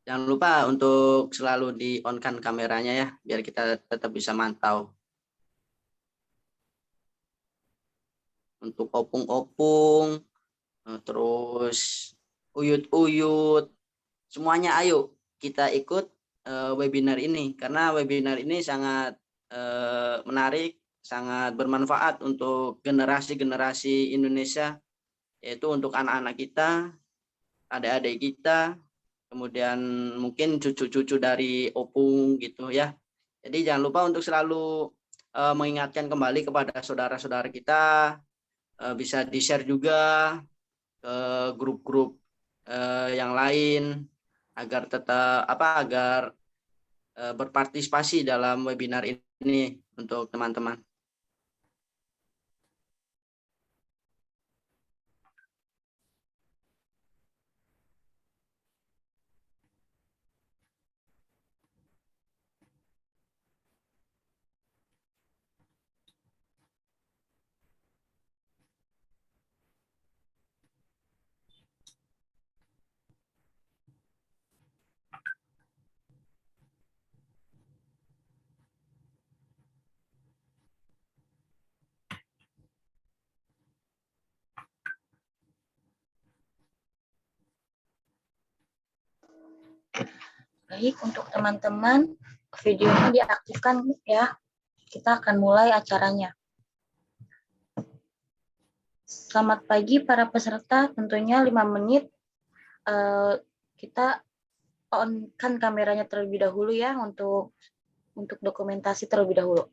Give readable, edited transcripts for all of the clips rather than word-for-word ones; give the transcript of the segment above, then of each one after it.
Jangan lupa untuk selalu di-on-kan kameranya ya, biar kita tetap bisa mantau. Untuk opung-opung, terus uyut-uyut, semuanya ayo kita ikut webinar ini, karena webinar ini sangat menarik, sangat bermanfaat untuk generasi-generasi Indonesia, yaitu untuk anak-anak kita, adik-adik kita, kemudian mungkin cucu-cucu dari opung gitu ya. Jadi jangan lupa untuk selalu mengingatkan kembali kepada saudara-saudara kita, bisa di-share juga ke grup-grup yang lain agar tetap agar berpartisipasi dalam webinar ini untuk teman-teman. Baik, untuk teman-teman, videonya diaktifkan ya. Kita akan mulai acaranya. Selamat pagi para peserta, tentunya 5 menit kita on-kan kameranya terlebih dahulu ya untuk dokumentasi terlebih dahulu.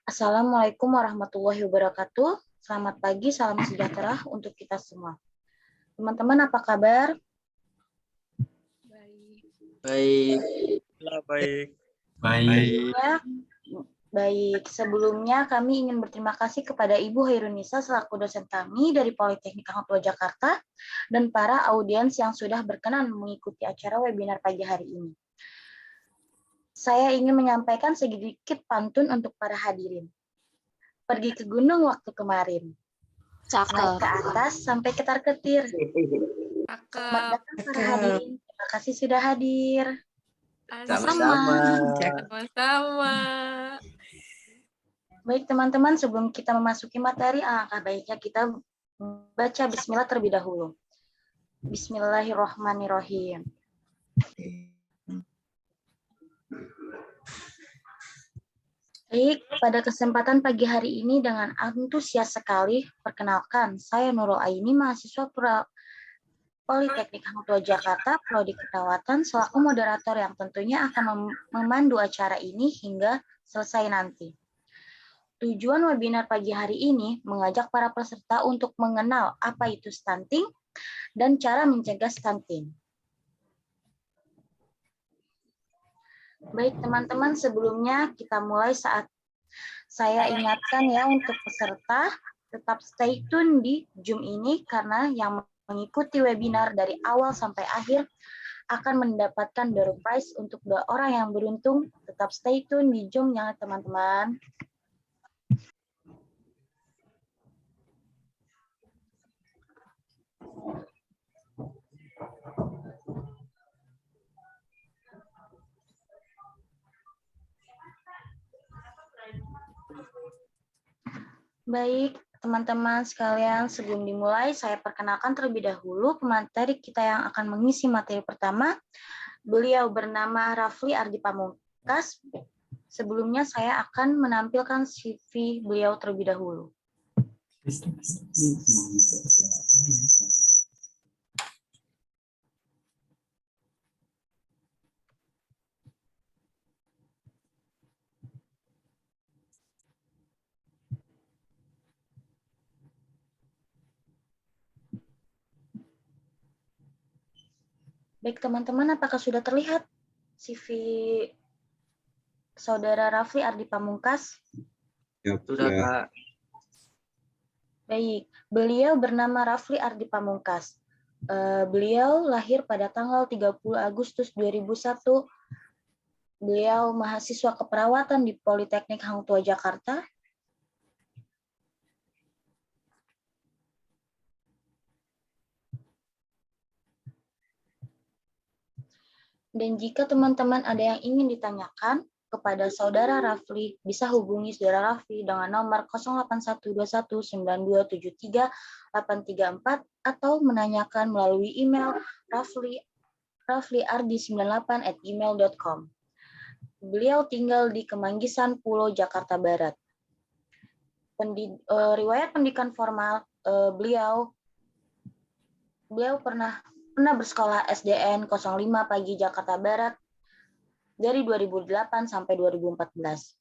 Assalamualaikum warahmatullahi wabarakatuh. Selamat pagi, salam sejahtera untuk kita semua. Teman-teman apa kabar? Baik. Baik. Ya, baik. Sebelumnya kami ingin berterima kasih kepada Ibu Hairunisa selaku dosen kami dari Politeknik Hang Tuah Jakarta dan para audiens yang sudah berkenan mengikuti acara webinar pagi hari ini. Saya ingin menyampaikan sedikit pantun untuk para hadirin. Pergi ke gunung waktu kemarin. Naik ke atas sampai ketar-ketir. Selamat datang para hadirin. Terima kasih sudah hadir. Sama-sama. Baik teman-teman, sebelum kita memasuki materi, alangkah baiknya kita baca bismillah terlebih dahulu. Bismillahirrahmanirrahim. Baik, pada kesempatan pagi hari ini dengan antusias sekali, perkenalkan, saya Nurul Aini, mahasiswa Politeknik Hang Tuah Jakarta, Prodi Keperawatan, selaku moderator yang tentunya akan memandu acara ini hingga selesai nanti. Tujuan webinar pagi hari ini mengajak para peserta untuk mengenal apa itu stunting dan cara mencegah stunting. Baik teman-teman, sebelumnya kita mulai saat saya ingatkan ya untuk peserta tetap stay tune di Zoom ini karena yang mengikuti webinar dari awal sampai akhir akan mendapatkan door prize untuk 2 orang yang beruntung. Tetap stay tune di Zoom ya teman-teman. Baik, teman-teman sekalian, sebelum dimulai, saya perkenalkan terlebih dahulu pemateri kita yang akan mengisi materi pertama. Beliau bernama Rafli Ardi Pamungkas. Sebelumnya saya akan menampilkan CV beliau terlebih dahulu. Baik teman-teman, apakah sudah terlihat CV Saudara Rafli Ardi Pamungkas? Ya, sudah, Kak. Baik, beliau bernama Rafli Ardi Pamungkas. Beliau lahir pada tanggal 30 Agustus 2001. Beliau mahasiswa keperawatan di Politeknik Hang Tuah Jakarta. Dan jika teman-teman ada yang ingin ditanyakan kepada Saudara Rafli, bisa hubungi Saudara Rafli dengan nomor 0812173834 atau menanyakan melalui email rafliardi98@gmail.com. Beliau tinggal di Kemanggisan, Pulau Jakarta Barat. Riwayat pendidikan formal beliau pernah bersekolah SDN 05 Pagi Jakarta Barat dari 2008 sampai 2014.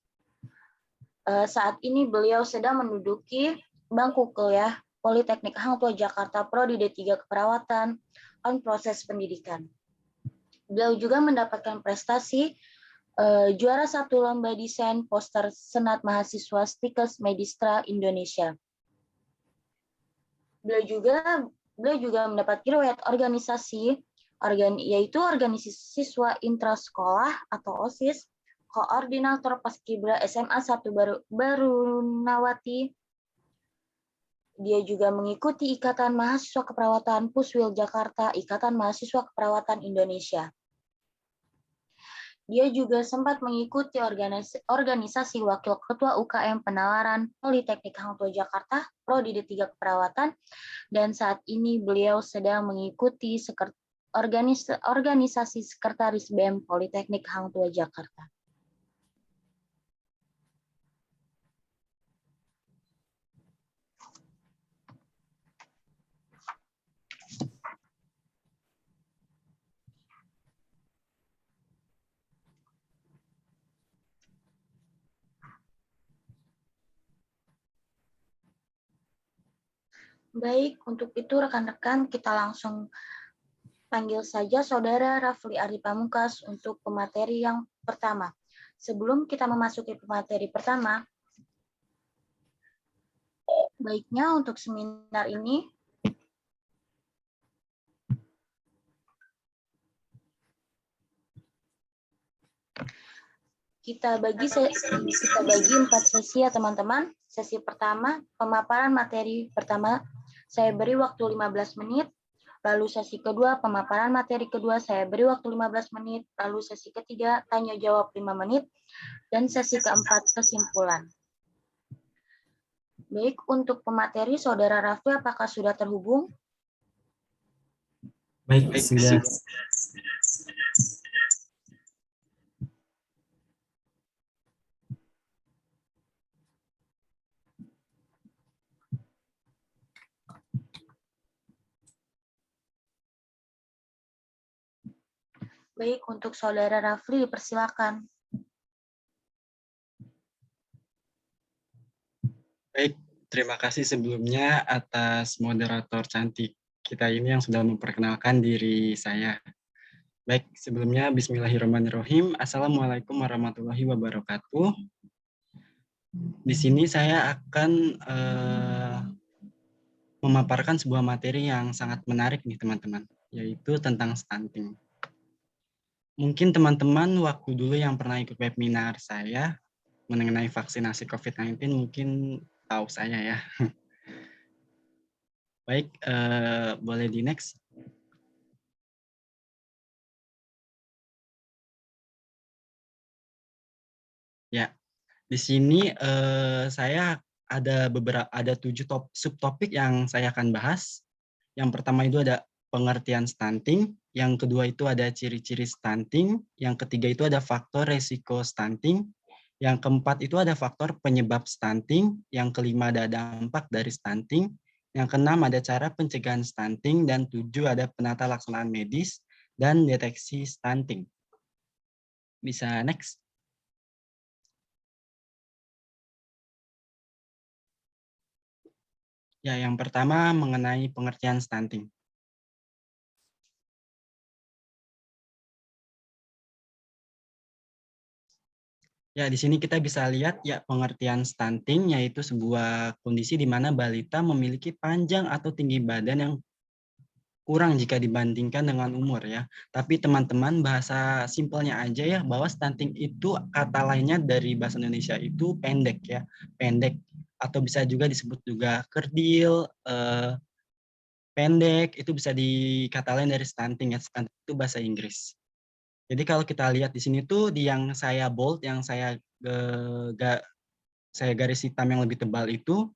Saat ini beliau sedang menduduki bangku kuliah Politeknik Hang Tuah Jakarta Prodi D3 Keperawatan on proses pendidikan. Beliau juga mendapatkan prestasi juara 1 lomba desain poster Senat Mahasiswa Stikes Medistra Indonesia. Beliau juga mendapat riwayat organisasi yaitu organisasi siswa intrasekolah atau OSIS, koordinator Paskibra SMA 1 Barunawati. Dia juga mengikuti Ikatan Mahasiswa Keperawatan Puswil Jakarta, Ikatan Mahasiswa Keperawatan Indonesia. Dia juga sempat mengikuti organisasi Wakil Ketua UKM Penalaran Politeknik Hang Tuah Jakarta, Prodi D3 Keperawatan, dan saat ini beliau sedang mengikuti organisasi Sekretaris BEM Politeknik Hang Tuah Jakarta. Baik, untuk itu rekan-rekan kita langsung panggil saja Saudara Rafli Ardi Pamungkas untuk pemateri yang pertama. Sebelum kita memasuki pemateri pertama, baiknya untuk seminar ini kita bagi 4 sesi ya teman-teman. Sesi pertama, pemaparan materi pertama, saya beri waktu 15 menit. Lalu sesi kedua, pemaparan materi kedua, saya beri waktu 15 menit. Lalu sesi ketiga, tanya jawab 5 menit. Dan sesi keempat, kesimpulan. Baik, untuk pemateri, Saudara Rafli, apakah sudah terhubung? Baik, sudah. Baik, untuk Saudara Rafli, persilakan. Baik, terima kasih sebelumnya atas moderator cantik kita ini yang sudah memperkenalkan diri saya. Baik, sebelumnya Bismillahirrahmanirrahim. Assalamualaikum warahmatullahi wabarakatuh. Di sini saya akan memaparkan sebuah materi yang sangat menarik nih teman-teman, yaitu tentang stunting. Mungkin teman-teman waktu dulu yang pernah ikut webinar saya mengenai vaksinasi COVID-19 mungkin tahu saya ya. Baik, boleh di next. Ya, di sini saya ada 7 subtopik yang saya akan bahas. Yang pertama itu ada pengertian stunting, yang kedua itu ada ciri-ciri stunting, yang ketiga itu ada faktor resiko stunting, yang keempat itu ada faktor penyebab stunting, yang kelima ada dampak dari stunting, yang keenam ada cara pencegahan stunting, dan 7 ada penata laksanaan medis dan deteksi stunting. Bisa next. Ya, yang pertama mengenai pengertian stunting. Ya, di sini kita bisa lihat ya pengertian stunting yaitu sebuah kondisi di mana balita memiliki panjang atau tinggi badan yang kurang jika dibandingkan dengan umur ya. Tapi teman-teman bahasa simpelnya aja ya bahwa stunting itu kata lainnya dari bahasa Indonesia itu pendek ya, pendek atau bisa juga disebut juga kerdil, pendek itu bisa dikata lain dari stunting ya. Stunting itu bahasa Inggris. Jadi kalau kita lihat di sini tuh di yang saya bold, yang saya saya garis hitam yang lebih tebal itu,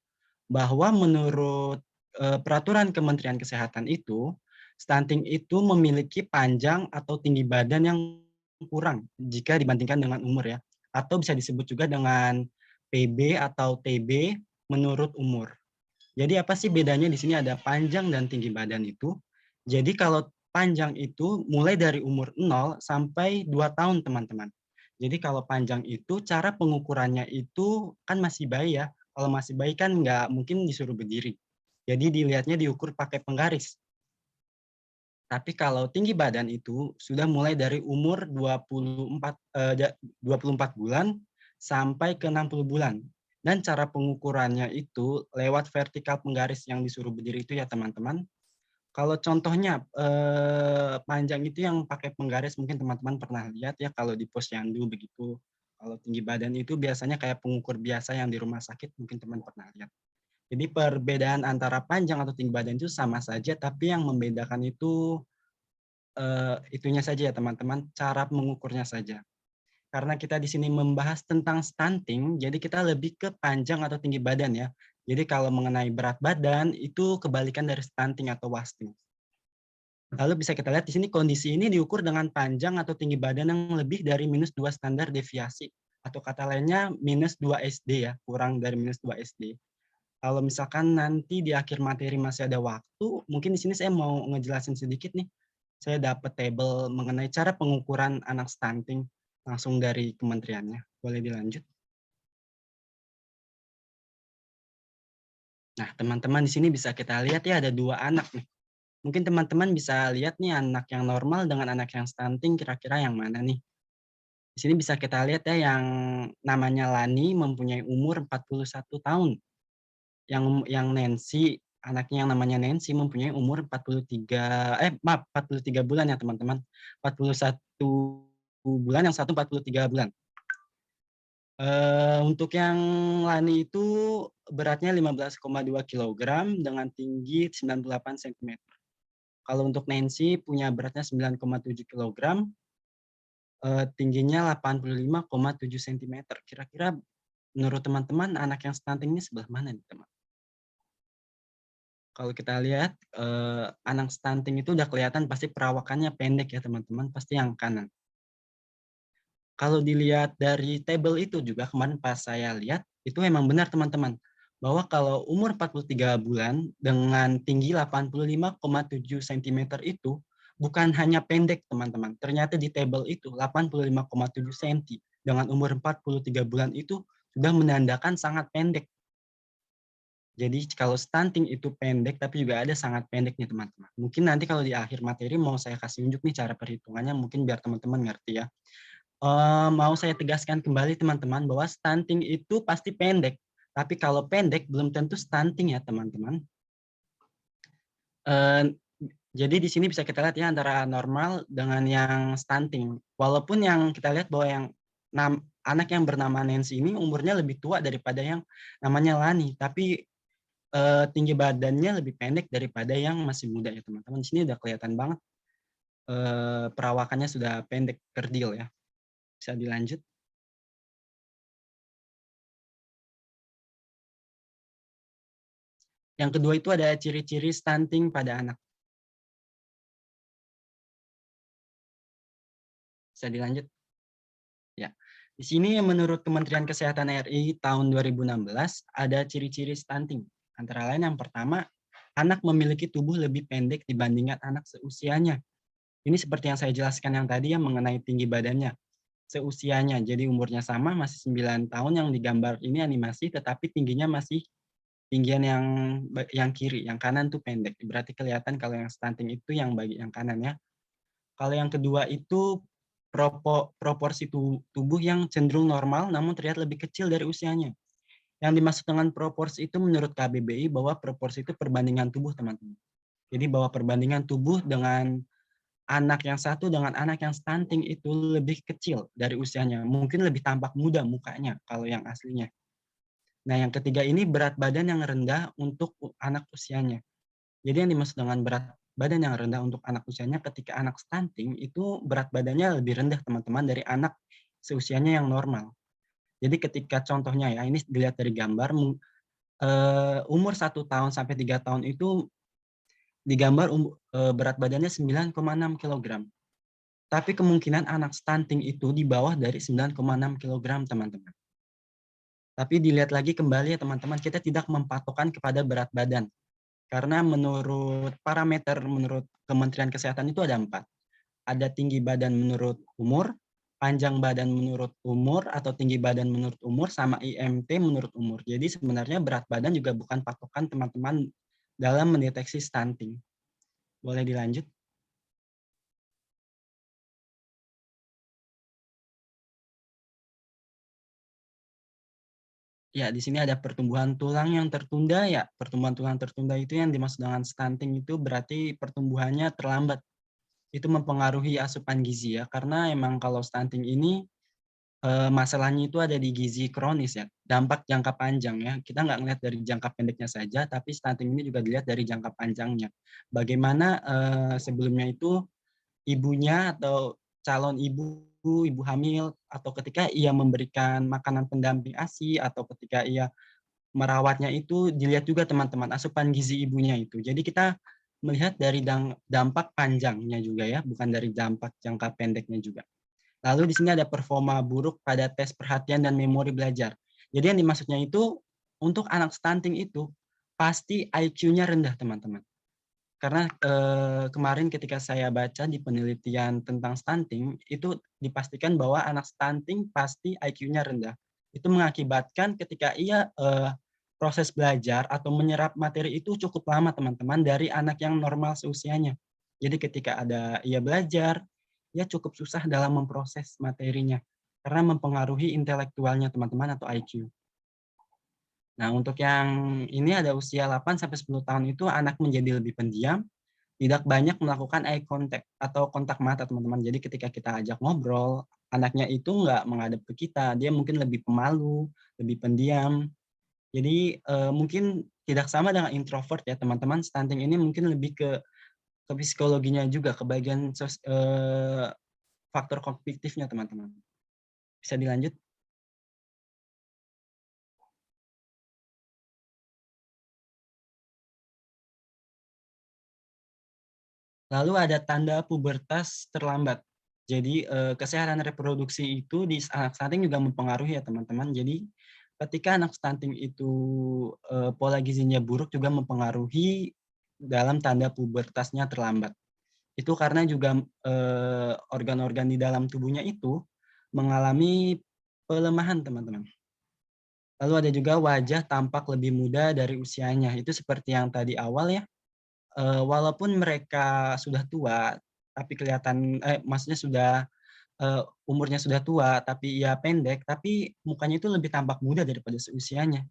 bahwa menurut peraturan Kementerian Kesehatan itu, stunting itu memiliki panjang atau tinggi badan yang kurang jika dibandingkan dengan umur ya, atau bisa disebut juga dengan PB atau TB menurut umur. Jadi apa sih bedanya di sini ada panjang dan tinggi badan itu? Jadi kalau panjang itu mulai dari umur 0 sampai 2 tahun teman-teman. Jadi kalau panjang itu cara pengukurannya itu kan masih bayi ya. Kalau masih bayi kan nggak mungkin disuruh berdiri. Jadi dilihatnya diukur pakai penggaris. Tapi kalau tinggi badan itu sudah mulai dari umur 24 bulan sampai ke 60 bulan. Dan cara pengukurannya itu lewat vertikal penggaris yang disuruh berdiri itu ya teman-teman. Kalau contohnya panjang itu yang pakai penggaris mungkin teman-teman pernah lihat ya kalau di posyandu begitu. Kalau tinggi badan itu biasanya kayak pengukur biasa yang di rumah sakit mungkin teman pernah lihat. Jadi perbedaan antara panjang atau tinggi badan itu sama saja, tapi yang membedakan itu itunya saja ya teman-teman, cara mengukurnya saja. Karena kita di sini membahas tentang stunting, jadi kita lebih ke panjang atau tinggi badan ya. Jadi kalau mengenai berat badan itu kebalikan dari stunting atau wasting. Lalu bisa kita lihat di sini kondisi ini diukur dengan panjang atau tinggi badan yang lebih dari -2 standar deviasi. Atau kata lainnya -2 SD ya, kurang dari -2 SD. Kalau misalkan nanti di akhir materi masih ada waktu, mungkin di sini saya mau ngejelasin sedikit nih. Saya dapat tabel mengenai cara pengukuran anak stunting langsung dari kementeriannya. Boleh dilanjut? Nah, teman-teman di sini bisa kita lihat ya ada 2 anak nih. Mungkin teman-teman bisa lihat nih anak yang normal dengan anak yang stunting kira-kira yang mana nih? Di sini bisa kita lihat ya yang namanya Lani mempunyai umur 41 tahun. Yang Nancy, anaknya yang namanya Nancy mempunyai umur 43 bulan ya teman-teman. 41 bulan, yang satu 43 bulan. Untuk yang Lani itu beratnya 15,2 kilogram dengan tinggi 98 cm. Kalau untuk Nancy punya beratnya 9,7 kilogram, tingginya 85,7 cm. Kira-kira menurut teman-teman anak yang stunting ini sebelah mana nih teman? Kalau kita lihat anak stunting itu udah kelihatan pasti perawakannya pendek ya teman-teman, pasti yang kanan. Kalau dilihat dari tabel itu juga kemarin pas saya lihat, itu memang benar teman-teman, bahwa kalau umur 43 bulan dengan tinggi 85,7 cm itu bukan hanya pendek teman-teman. Ternyata di tabel itu 85,7 cm dengan umur 43 bulan itu sudah menandakan sangat pendek. Jadi kalau stunting itu pendek, tapi juga ada sangat pendek nih teman-teman. Mungkin nanti kalau di akhir materi mau saya kasih unjuk nih cara perhitungannya, mungkin biar teman-teman ngerti ya. Mau saya tegaskan kembali teman-teman bahwa stunting itu pasti pendek. Tapi kalau pendek belum tentu stunting ya teman-teman. Jadi di sini bisa kita lihat ya antara normal dengan yang stunting. Walaupun yang kita lihat bahwa yang anak yang bernama Nancy ini umurnya lebih tua daripada yang namanya Lani. Tapi tinggi badannya lebih pendek daripada yang masih muda ya teman-teman. Di sini udah kelihatan banget perawakannya sudah pendek, kerdil ya. Bisa dilanjut. Yang kedua itu ada ciri-ciri stunting pada anak. Bisa dilanjut. Ya. Di sini menurut Kementerian Kesehatan RI tahun 2016 ada ciri-ciri stunting. Antara lain yang pertama, anak memiliki tubuh lebih pendek dibandingkan anak seusianya. Ini seperti yang saya jelaskan yang tadi ya mengenai tinggi badannya. Seusianya, jadi umurnya sama, masih 9 tahun yang digambar ini animasi, tetapi tingginya masih tinggian yang kiri, yang kanan tuh pendek. Berarti kelihatan kalau yang stunting itu yang bagian yang kanan ya. Kalau yang kedua itu proporsi tubuh yang cenderung normal namun terlihat lebih kecil dari usianya. Yang dimaksud dengan proporsi itu menurut KBBI bahwa proporsi itu perbandingan tubuh teman-teman. Jadi bahwa perbandingan tubuh dengan anak yang satu dengan anak yang stunting itu lebih kecil dari usianya. Mungkin lebih tampak muda mukanya kalau yang aslinya. Nah yang ketiga ini berat badan yang rendah untuk anak usianya. Jadi yang dimaksud dengan berat badan yang rendah untuk anak usianya ketika anak stunting itu berat badannya lebih rendah teman-teman dari anak seusianya yang normal. Jadi ketika contohnya ya, ini dilihat dari gambar, umur 1 tahun sampai 3 tahun itu digambar berat badannya 9,6 kilogram. Tapi kemungkinan anak stunting itu di bawah dari 9,6 kilogram teman-teman. Tapi dilihat lagi kembali ya teman-teman, kita tidak mempatokan kepada berat badan. Karena menurut parameter menurut Kementerian Kesehatan itu ada 4. Ada tinggi badan menurut umur, panjang badan menurut umur, atau tinggi badan menurut umur, sama IMT menurut umur. Jadi sebenarnya berat badan juga bukan patokan teman-teman dalam mendeteksi stunting. Boleh dilanjut? Ya, di sini ada pertumbuhan tulang yang tertunda ya. Pertumbuhan tulang tertunda itu yang dimaksud dengan stunting itu berarti pertumbuhannya terlambat. Itu mempengaruhi asupan gizi ya, karena emang kalau stunting ini masalahnya itu ada di gizi kronis ya, dampak jangka panjang ya. Kita nggak ngelihat dari jangka pendeknya saja, tapi stunting ini juga dilihat dari jangka panjangnya. Bagaimana sebelumnya itu ibunya atau calon ibu hamil, atau ketika ia memberikan makanan pendamping ASI, atau ketika ia merawatnya itu dilihat juga teman-teman asupan gizi ibunya itu. Jadi kita melihat dari dampak panjangnya juga ya, bukan dari dampak jangka pendeknya juga. Lalu di sini ada performa buruk pada tes perhatian dan memori belajar. Jadi yang dimaksudnya itu untuk anak stunting itu pasti IQ-nya rendah teman-teman. Karena kemarin ketika saya baca di penelitian tentang stunting itu dipastikan bahwa anak stunting pasti IQ-nya rendah. Itu mengakibatkan ketika ia proses belajar atau menyerap materi itu cukup lama teman-teman dari anak yang normal seusianya. Jadi ketika ada ia belajar, ia cukup susah dalam memproses materinya karena mempengaruhi intelektualnya teman-teman atau IQ. Nah, untuk yang ini ada usia 8 sampai 10 tahun itu anak menjadi lebih pendiam, tidak banyak melakukan eye contact atau kontak mata teman-teman. Jadi ketika kita ajak ngobrol, anaknya itu nggak menghadap ke kita, dia mungkin lebih pemalu, lebih pendiam. Jadi mungkin tidak sama dengan introvert ya teman-teman. Stunting ini mungkin lebih ke psikologinya juga, ke bagian faktor kognitifnya teman-teman. Bisa dilanjut? Lalu ada tanda pubertas terlambat. Jadi kesehatan reproduksi itu di anak stunting juga mempengaruhi ya teman-teman. Jadi ketika anak stunting itu pola gizinya buruk juga mempengaruhi dalam tanda pubertasnya terlambat. Itu karena juga organ-organ di dalam tubuhnya itu mengalami pelemahan teman-teman. Lalu ada juga wajah tampak lebih muda dari usianya. Itu seperti yang tadi awal ya. Walaupun mereka sudah tua, tapi kelihatan maksudnya sudah umurnya sudah tua, tapi ia pendek, tapi mukanya itu lebih tampak muda daripada seusianya.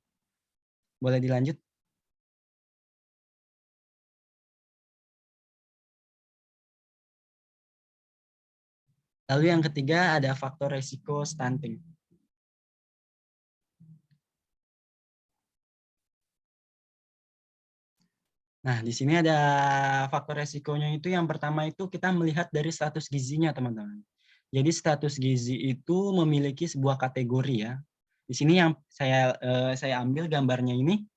Boleh dilanjut? Lalu yang ketiga ada faktor resiko stunting. Nah, di sini ada faktor resikonya itu yang pertama itu kita melihat dari status gizinya, teman-teman. Jadi status gizi itu memiliki sebuah kategori ya. Di sini yang saya ambil gambarnya ini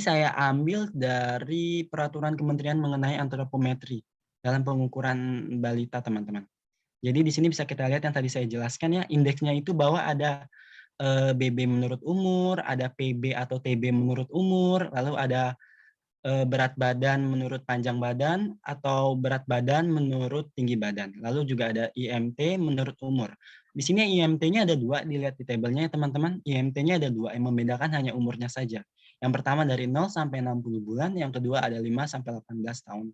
saya ambil dari peraturan Kementerian mengenai antropometri dalam pengukuran balita, teman-teman. Jadi di sini bisa kita lihat yang tadi saya jelaskan ya, indeksnya itu bahwa ada BB menurut umur, ada PB atau TB menurut umur, lalu ada berat badan menurut panjang badan atau berat badan menurut tinggi badan. Lalu juga ada IMT menurut umur. Di sini IMT-nya ada 2, dilihat di tabelnya ya teman-teman. IMT-nya ada 2, yang membedakan hanya umurnya saja. Yang pertama dari 0 sampai 60 bulan, yang kedua ada 5 sampai 18 tahun.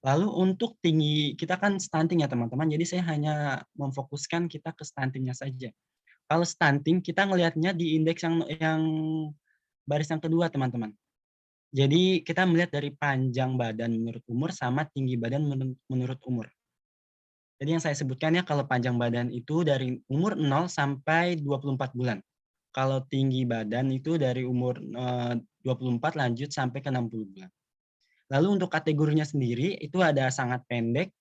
Lalu untuk tinggi, kita kan stunting ya teman-teman, jadi saya hanya memfokuskan kita ke stuntingnya saja. Kalau stunting, kita ngelihatnya di indeks yang baris yang kedua teman-teman. Jadi kita melihat dari panjang badan menurut umur sama tinggi badan menurut umur. Jadi yang saya sebutkan ya, kalau panjang badan itu dari umur 0 sampai 24 bulan. Kalau tinggi badan itu dari umur 24 lanjut sampai ke 60 bulan. Lalu untuk kategorinya sendiri itu ada sangat pendek,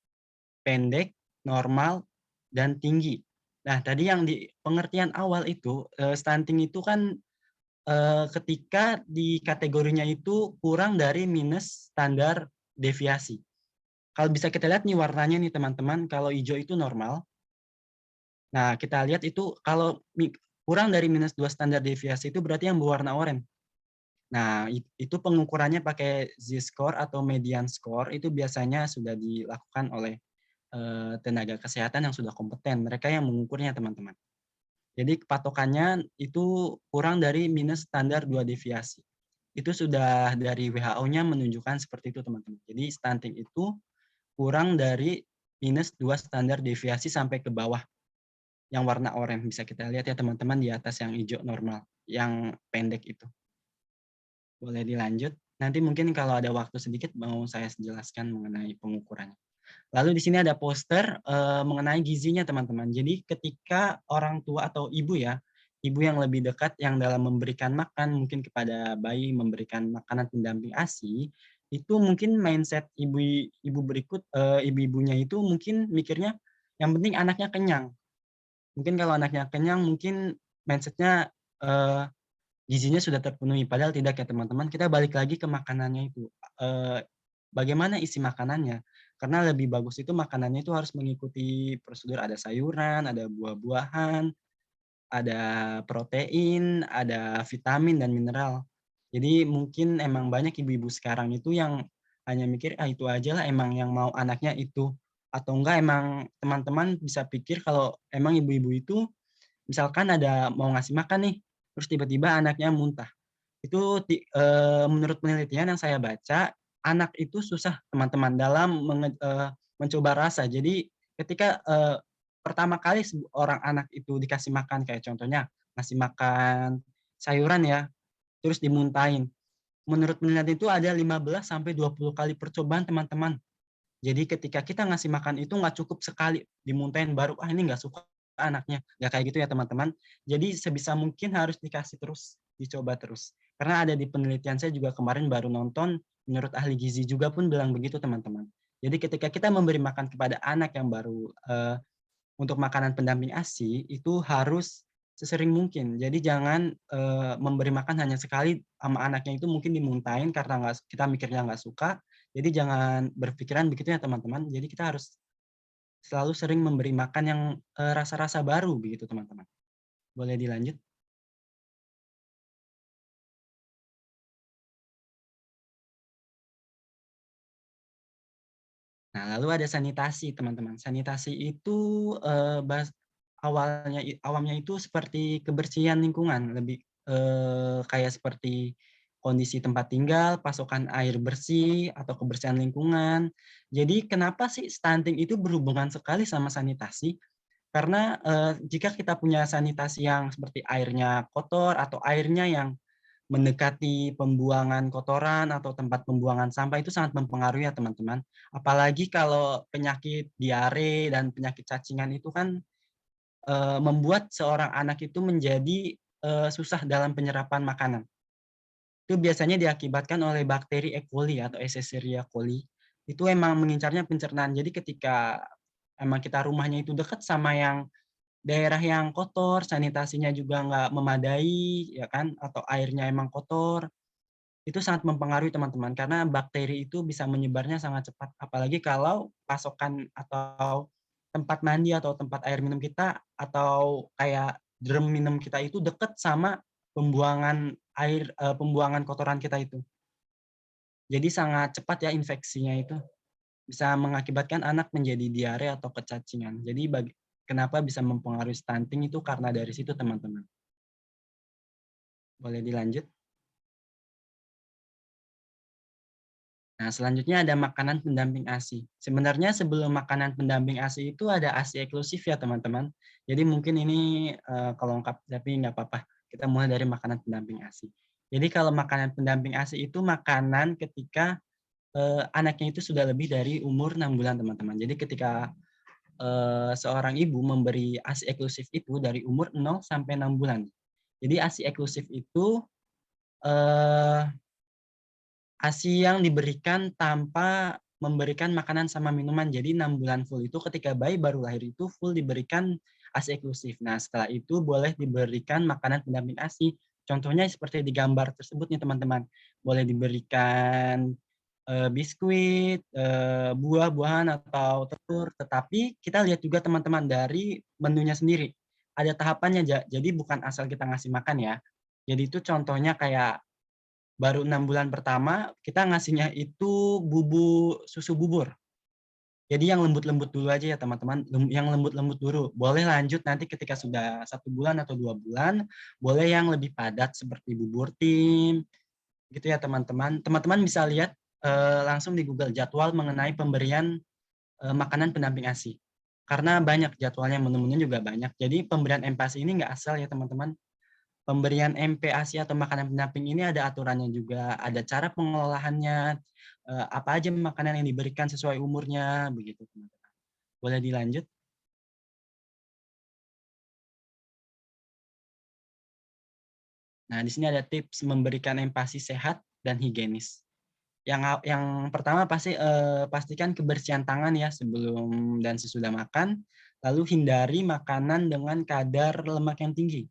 pendek, normal, dan tinggi. Nah, tadi yang di pengertian awal itu, stunting itu kan ketika di kategorinya itu kurang dari minus standar deviasi. Kalau bisa kita lihat nih warnanya nih teman-teman, kalau hijau itu normal. Nah, kita lihat itu kalau kurang dari minus 2 standar deviasi itu berarti yang berwarna oranye. Nah, itu pengukurannya pakai Z-score atau median score itu biasanya sudah dilakukan oleh tenaga kesehatan yang sudah kompeten. Mereka yang mengukurnya, teman-teman. Jadi patokannya itu kurang dari minus standar 2 deviasi. Itu sudah dari WHO-nya menunjukkan seperti itu, teman-teman. Jadi stunting itu kurang dari minus 2 standar deviasi sampai ke bawah. Yang warna oranye bisa kita lihat ya teman-teman di atas yang hijau normal, yang pendek itu. Boleh dilanjut. Nanti mungkin kalau ada waktu sedikit mau saya jelaskan mengenai pengukurannya. Lalu di sini ada poster mengenai gizinya teman-teman. Jadi ketika orang tua atau ibu ya, ibu yang lebih dekat yang dalam memberikan makan mungkin kepada bayi memberikan makanan pendamping ASI, itu mungkin mindset ibu-ibunya itu mungkin mikirnya yang penting anaknya kenyang. Mungkin kalau anaknya kenyang mungkin mindsetnya gizinya sudah terpenuhi. Padahal tidak ya teman-teman. Kita balik lagi ke makanannya itu. Bagaimana isi makanannya? Karena lebih bagus itu makanannya itu harus mengikuti prosedur, ada sayuran, ada buah-buahan, ada protein, ada vitamin dan mineral. Jadi mungkin emang banyak ibu-ibu sekarang itu yang hanya mikir, itu aja lah emang yang mau anaknya itu. Atau enggak emang teman-teman bisa pikir kalau emang ibu-ibu itu misalkan ada mau ngasih makan nih, terus tiba-tiba anaknya muntah. Itu menurut penelitian yang saya baca, anak itu susah teman-teman dalam mencoba rasa. Jadi ketika pertama kali orang anak itu dikasih makan, kayak contohnya ngasih makan sayuran ya, terus dimuntahin. Menurut penelitian itu ada 15 sampai 20 kali percobaan teman-teman. Jadi ketika kita ngasih makan itu nggak cukup sekali dimuntahin baru, ini nggak suka anaknya. Nggak kayak gitu ya teman-teman. Jadi sebisa mungkin harus dikasih terus, dicoba terus. Karena ada di penelitian saya juga kemarin baru nonton, menurut ahli gizi juga pun bilang begitu teman-teman. Jadi ketika kita memberi makan kepada anak yang baru untuk makanan pendamping ASI, itu harus sesering mungkin. Jadi jangan memberi makan hanya sekali sama anaknya itu mungkin dimuntahin karena kita mikirnya nggak suka. Jadi jangan berpikiran begitu ya teman-teman. Jadi kita harus selalu sering memberi makan yang rasa-rasa baru begitu teman-teman. Boleh dilanjut? Nah, lalu ada sanitasi teman-teman. Sanitasi itu awamnya itu seperti kebersihan lingkungan, lebih kayak seperti kondisi tempat tinggal, pasokan air bersih, atau kebersihan lingkungan. Jadi kenapa sih stunting itu berhubungan sekali sama sanitasi? Karena jika kita punya sanitasi yang seperti airnya kotor atau airnya yang mendekati pembuangan kotoran atau tempat pembuangan sampah itu sangat mempengaruhi ya teman-teman. Apalagi kalau penyakit diare dan penyakit cacingan itu kan membuat seorang anak itu menjadi susah dalam penyerapan makanan. Itu biasanya diakibatkan oleh bakteri E. coli atau Escherichia coli. Itu emang mengincarnya pencernaan. Jadi ketika emang kita rumahnya itu dekat sama yang daerah yang kotor, sanitasinya juga nggak memadai, ya kan, atau airnya emang kotor, itu sangat mempengaruhi teman-teman, karena bakteri itu bisa menyebarnya sangat cepat. Apalagi kalau pasokan atau tempat mandi atau tempat air minum kita, atau kayak drum minum kita itu dekat sama pembuangan air, pembuangan kotoran kita itu. Jadi sangat cepat ya infeksinya itu. Bisa mengakibatkan anak menjadi diare atau kecacingan. Jadi kenapa bisa mempengaruhi stunting itu karena dari situ teman-teman. Boleh dilanjut? Nah, selanjutnya ada makanan pendamping ASI. Sebenarnya sebelum makanan pendamping ASI itu ada ASI eksklusif ya teman-teman. Jadi mungkin ini kalau lengkap tapi nggak apa-apa. Kita mulai dari makanan pendamping ASI. Jadi kalau makanan pendamping ASI itu makanan ketika anaknya itu sudah lebih dari umur 6 bulan teman-teman. Jadi ketika seorang ibu memberi ASI eksklusif itu dari umur 0 sampai 6 bulan. Jadi ASI eksklusif itu ASI yang diberikan tanpa memberikan makanan sama minuman. Jadi 6 bulan full itu ketika bayi baru lahir itu full diberikan ASI eksklusif. Nah, setelah itu boleh diberikan makanan pendamping ASI. Contohnya seperti di gambar tersebut nih teman-teman. Boleh diberikan biskuit, buah-buahan atau telur. Tetapi kita lihat juga teman-teman dari menunya sendiri. Ada tahapannya, jadi bukan asal kita ngasih makan ya. Jadi itu contohnya kayak baru 6 bulan pertama kita ngasihnya itu susu bubur. Jadi yang lembut-lembut dulu aja ya teman-teman, yang lembut-lembut dulu. Boleh lanjut nanti ketika sudah 1 bulan atau 2 bulan, boleh yang lebih padat seperti bubur tim, gitu ya teman-teman. Teman-teman bisa lihat langsung di Google jadwal mengenai pemberian makanan pendamping ASI. Karena banyak jadwalnya, menu-menunya juga banyak. Jadi pemberian MPASI ini nggak asal ya teman-teman. Pemberian MPASI atau makanan pendamping ini ada aturannya juga, ada cara pengelolaannya, apa aja makanan yang diberikan sesuai umurnya, begitu teman-teman. Boleh dilanjut? Nah, di sini ada tips memberikan MPASI sehat dan higienis. Yang pertama pasti pastikan kebersihan tangan ya sebelum dan sesudah makan, lalu hindari makanan dengan kadar lemak yang tinggi.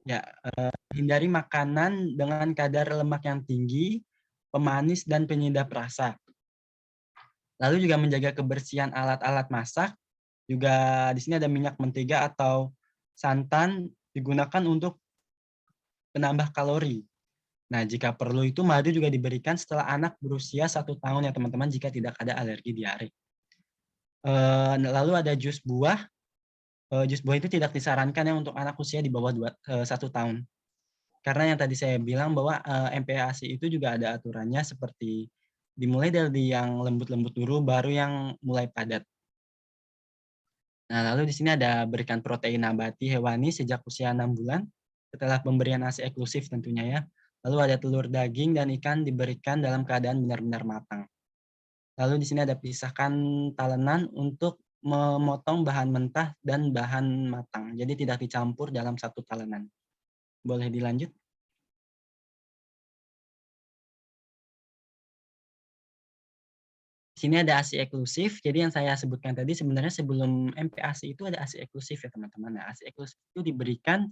Ya, hindari makanan dengan kadar lemak yang tinggi, pemanis dan penyedap rasa. Lalu juga menjaga kebersihan alat-alat masak. Juga di sini ada minyak mentega atau santan digunakan untuk penambah kalori. Nah, jika perlu itu madu juga diberikan setelah anak berusia 1 tahun ya teman-teman jika tidak ada alergi diare. Lalu ada jus buah. Jus buah itu tidak disarankan ya untuk anak usia di bawah 1 tahun. Karena yang tadi saya bilang bahwa MPASI itu juga ada aturannya seperti dimulai dari yang lembut-lembut dulu, baru yang mulai padat. Nah, lalu di sini ada berikan protein nabati hewani sejak usia 6 bulan, setelah pemberian ASI eksklusif tentunya ya. Lalu ada telur, daging, dan ikan diberikan dalam keadaan benar-benar matang. Lalu di sini ada pisahkan talenan untuk memotong bahan mentah dan bahan matang. Jadi tidak dicampur dalam satu talenan. Boleh dilanjut? Di sini ada ASI eksklusif. Jadi yang saya sebutkan tadi sebenarnya sebelum MPASI itu ada ASI eksklusif ya teman-teman. Nah, ASI eksklusif itu diberikan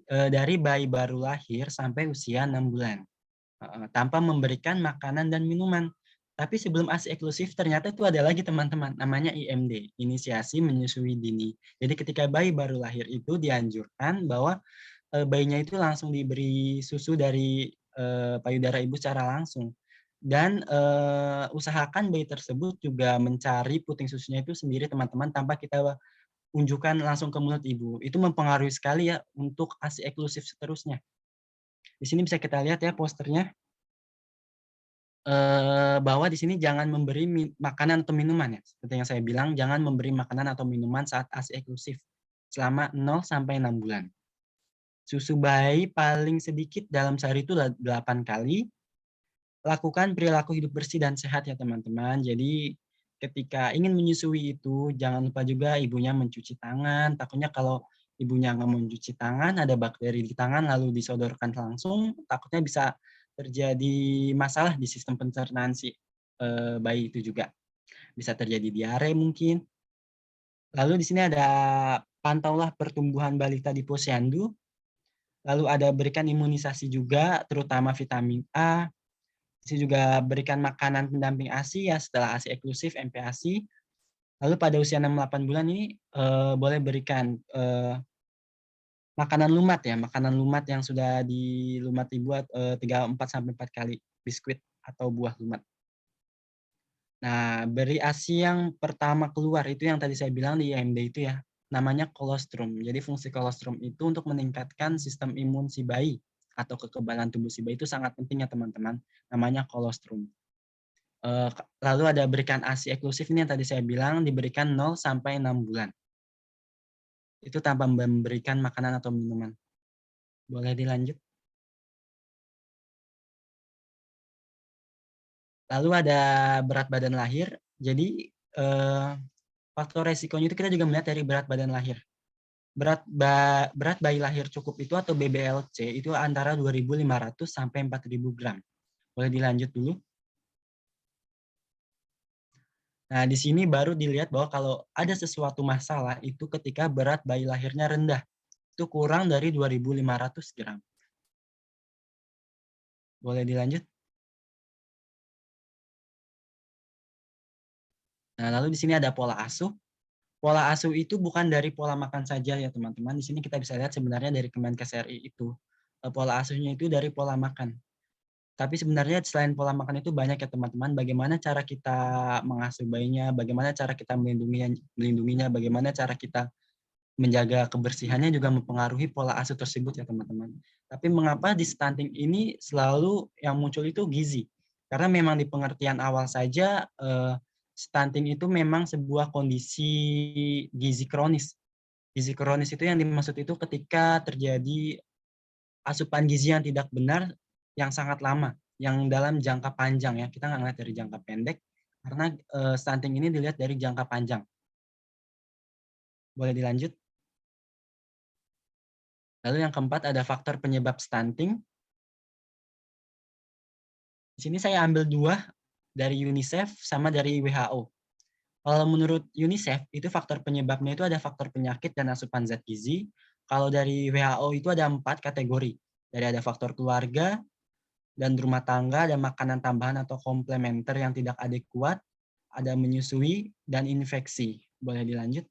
dari bayi baru lahir sampai usia 6 bulan. Tanpa memberikan makanan dan minuman. Tapi sebelum ASI eksklusif ternyata itu ada lagi teman-teman, namanya IMD, inisiasi menyusui dini. Jadi ketika bayi baru lahir itu dianjurkan bahwa bayinya itu langsung diberi susu dari payudara ibu secara langsung. Dan usahakan bayi tersebut juga mencari puting susunya itu sendiri teman-teman tanpa kita unjukkan langsung ke mulut ibu. Itu mempengaruhi sekali ya untuk ASI eksklusif seterusnya. Di sini bisa kita lihat ya posternya. Bahwa di sini jangan memberi makanan atau minuman ya. Seperti yang saya bilang, jangan memberi makanan atau minuman saat ASI eksklusif selama 0 sampai 6 bulan. Susu bayi paling sedikit dalam sehari itu 8 kali. Lakukan perilaku hidup bersih dan sehat ya teman-teman. Jadi ketika ingin menyusui itu jangan lupa juga ibunya mencuci tangan. Takutnya kalau ibunya nggak mencuci tangan, ada bakteri di tangan lalu disodorkan langsung, takutnya bisa terjadi masalah di sistem pencernaan si bayi itu juga. Bisa terjadi diare mungkin. Lalu di sini ada pantaulah pertumbuhan balita di posyandu. Lalu ada berikan imunisasi juga, terutama vitamin A. Di juga berikan makanan pendamping ASI ya setelah ASI eksklusif MPASI. Lalu pada usia 6-8 bulan ini boleh berikan makanan lumat ya, makanan lumat yang sudah dilumat dibuat 3-4 kali biskuit atau buah lumat. Nah, beri ASI yang pertama keluar itu yang tadi saya bilang di IMD itu ya, namanya kolostrum. Jadi fungsi kolostrum itu untuk meningkatkan sistem imun si bayi atau kekebalan tubuh si bayi itu sangat penting ya teman-teman, namanya kolostrum. Lalu ada berikan ASI eksklusif ini yang tadi saya bilang diberikan 0 sampai 6 bulan. Itu tanpa memberikan makanan atau minuman. Boleh dilanjut? Lalu ada berat badan lahir. Jadi faktor resikonya itu kita juga melihat dari berat badan lahir. berat bayi lahir cukup itu atau BBLC itu antara 2.500 sampai 4.000 gram. Boleh dilanjut dulu. Nah, di sini baru dilihat bahwa kalau ada sesuatu masalah itu ketika berat bayi lahirnya rendah. Itu kurang dari 2.500 gram. Boleh dilanjut. Nah, lalu di sini ada pola asuh. Pola asuh itu bukan dari pola makan saja ya teman-teman. Di sini kita bisa lihat sebenarnya dari Kemenkes RI itu. Pola asuhnya itu dari pola makan. Tapi sebenarnya selain pola makan itu banyak ya teman-teman. Bagaimana cara kita mengasuh bayinya, bagaimana cara kita melindunginya, bagaimana cara kita menjaga kebersihannya juga mempengaruhi pola asuh tersebut ya teman-teman. Tapi mengapa di stunting ini selalu yang muncul itu gizi? Karena memang di pengertian awal saja stunting itu memang sebuah kondisi gizi kronis. Gizi kronis itu yang dimaksud itu ketika terjadi asupan gizi yang tidak benar yang sangat lama, yang dalam jangka panjang ya. Kita nggak ngeliat dari jangka pendek, karena stunting ini dilihat dari jangka panjang. Boleh dilanjut? Lalu yang keempat ada faktor penyebab stunting. Di sini saya ambil dua, dari UNICEF sama dari WHO. Kalau menurut UNICEF, itu faktor penyebabnya itu ada faktor penyakit dan asupan zat gizi. Kalau dari WHO itu ada 4 kategori. Dari ada faktor keluarga dan rumah tangga, ada makanan tambahan atau komplementer yang tidak adekuat, ada menyusui, dan infeksi. Boleh dilanjut?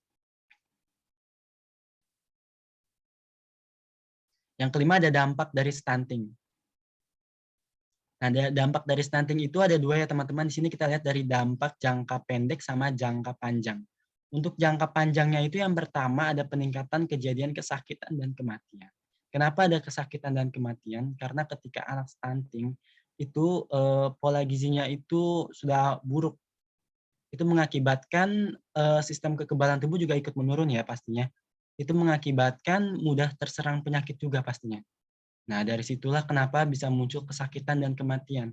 Yang kelima ada dampak dari stunting. Nah, dampak dari stunting itu ada dua ya teman-teman. Di sini kita lihat dari dampak jangka pendek sama jangka panjang. Untuk jangka panjangnya itu yang pertama ada peningkatan kejadian kesakitan dan kematian. Kenapa ada kesakitan dan kematian? Karena ketika anak stunting itu pola gizinya itu sudah buruk. Itu mengakibatkan sistem kekebalan tubuh juga ikut menurun ya pastinya. Itu mengakibatkan mudah terserang penyakit juga pastinya. Nah, dari situlah kenapa bisa muncul kesakitan dan kematian.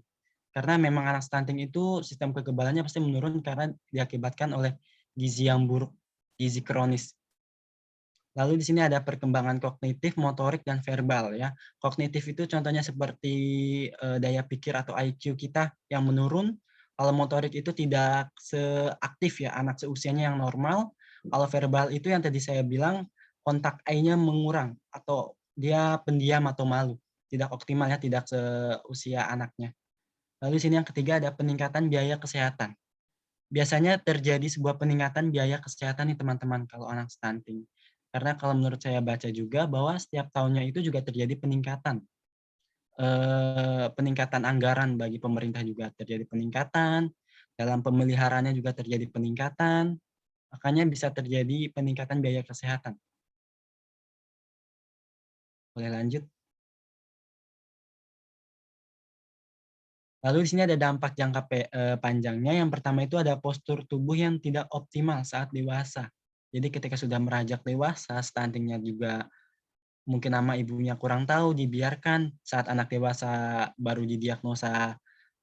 Karena memang anak stunting itu sistem kekebalannya pasti menurun karena diakibatkan oleh gizi yang buruk, gizi kronis. Lalu di sini ada perkembangan kognitif, motorik, dan verbal ya. Kognitif itu contohnya seperti daya pikir atau IQ kita yang menurun. Kalau motorik itu tidak seaktif ya anak seusianya yang normal. Kalau verbal itu yang tadi saya bilang kontak eye-nya mengurang atau dia pendiam atau malu. Tidak optimal ya, tidak seusia anaknya. Lalu di sini yang ketiga ada peningkatan biaya kesehatan. Biasanya terjadi sebuah peningkatan biaya kesehatan nih teman-teman kalau anak stunting. Karena kalau menurut saya baca juga bahwa setiap tahunnya itu juga terjadi peningkatan. Peningkatan anggaran bagi pemerintah juga terjadi peningkatan. Dalam pemeliharaannya juga terjadi peningkatan. Makanya bisa terjadi peningkatan biaya kesehatan. Boleh lanjut? Lalu di sini ada dampak jangka panjangnya. Yang pertama itu ada postur tubuh yang tidak optimal saat dewasa. Jadi ketika sudah merajak dewasa, stuntingnya juga mungkin nama ibunya kurang tahu, dibiarkan saat anak dewasa baru didiagnosa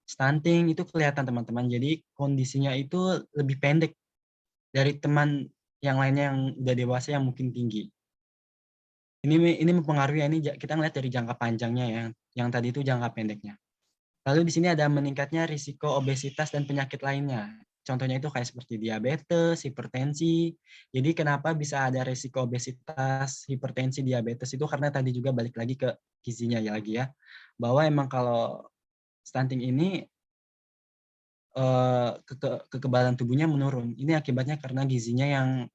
stunting, itu kelihatan teman-teman. Jadi kondisinya itu lebih pendek dari teman yang lainnya yang udah dewasa yang mungkin tinggi. Ini mempengaruhi, ini kita ngeliat dari jangka panjangnya ya, yang tadi itu jangka pendeknya. Lalu di sini ada meningkatnya risiko obesitas dan penyakit lainnya. Contohnya itu kayak seperti diabetes, hipertensi. Jadi kenapa bisa ada risiko obesitas, hipertensi, diabetes itu karena tadi juga balik lagi ke gizinya ya lagi ya. Bahwa emang kalau stunting ini kekebalan tubuhnya menurun. Ini akibatnya karena gizinya yang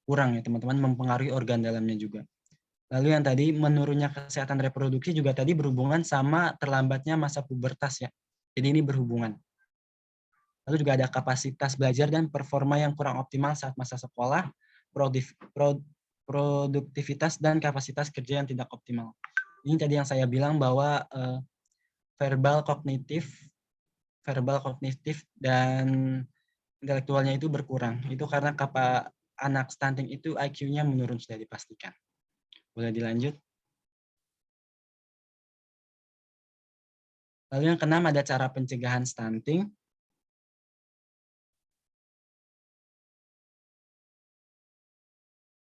kurang ya teman-teman, mempengaruhi organ dalamnya juga. Lalu yang tadi menurunnya kesehatan reproduksi juga tadi berhubungan sama terlambatnya masa pubertas ya. Jadi ini berhubungan. Lalu juga ada kapasitas belajar dan performa yang kurang optimal saat masa sekolah, produktivitas dan kapasitas kerja yang tidak optimal. Ini tadi yang saya bilang bahwa verbal kognitif dan intelektualnya itu berkurang. Itu karena anak stunting itu IQ-nya menurun sudah dipastikan. Boleh dilanjut? Lalu yang keenam ada cara pencegahan stunting.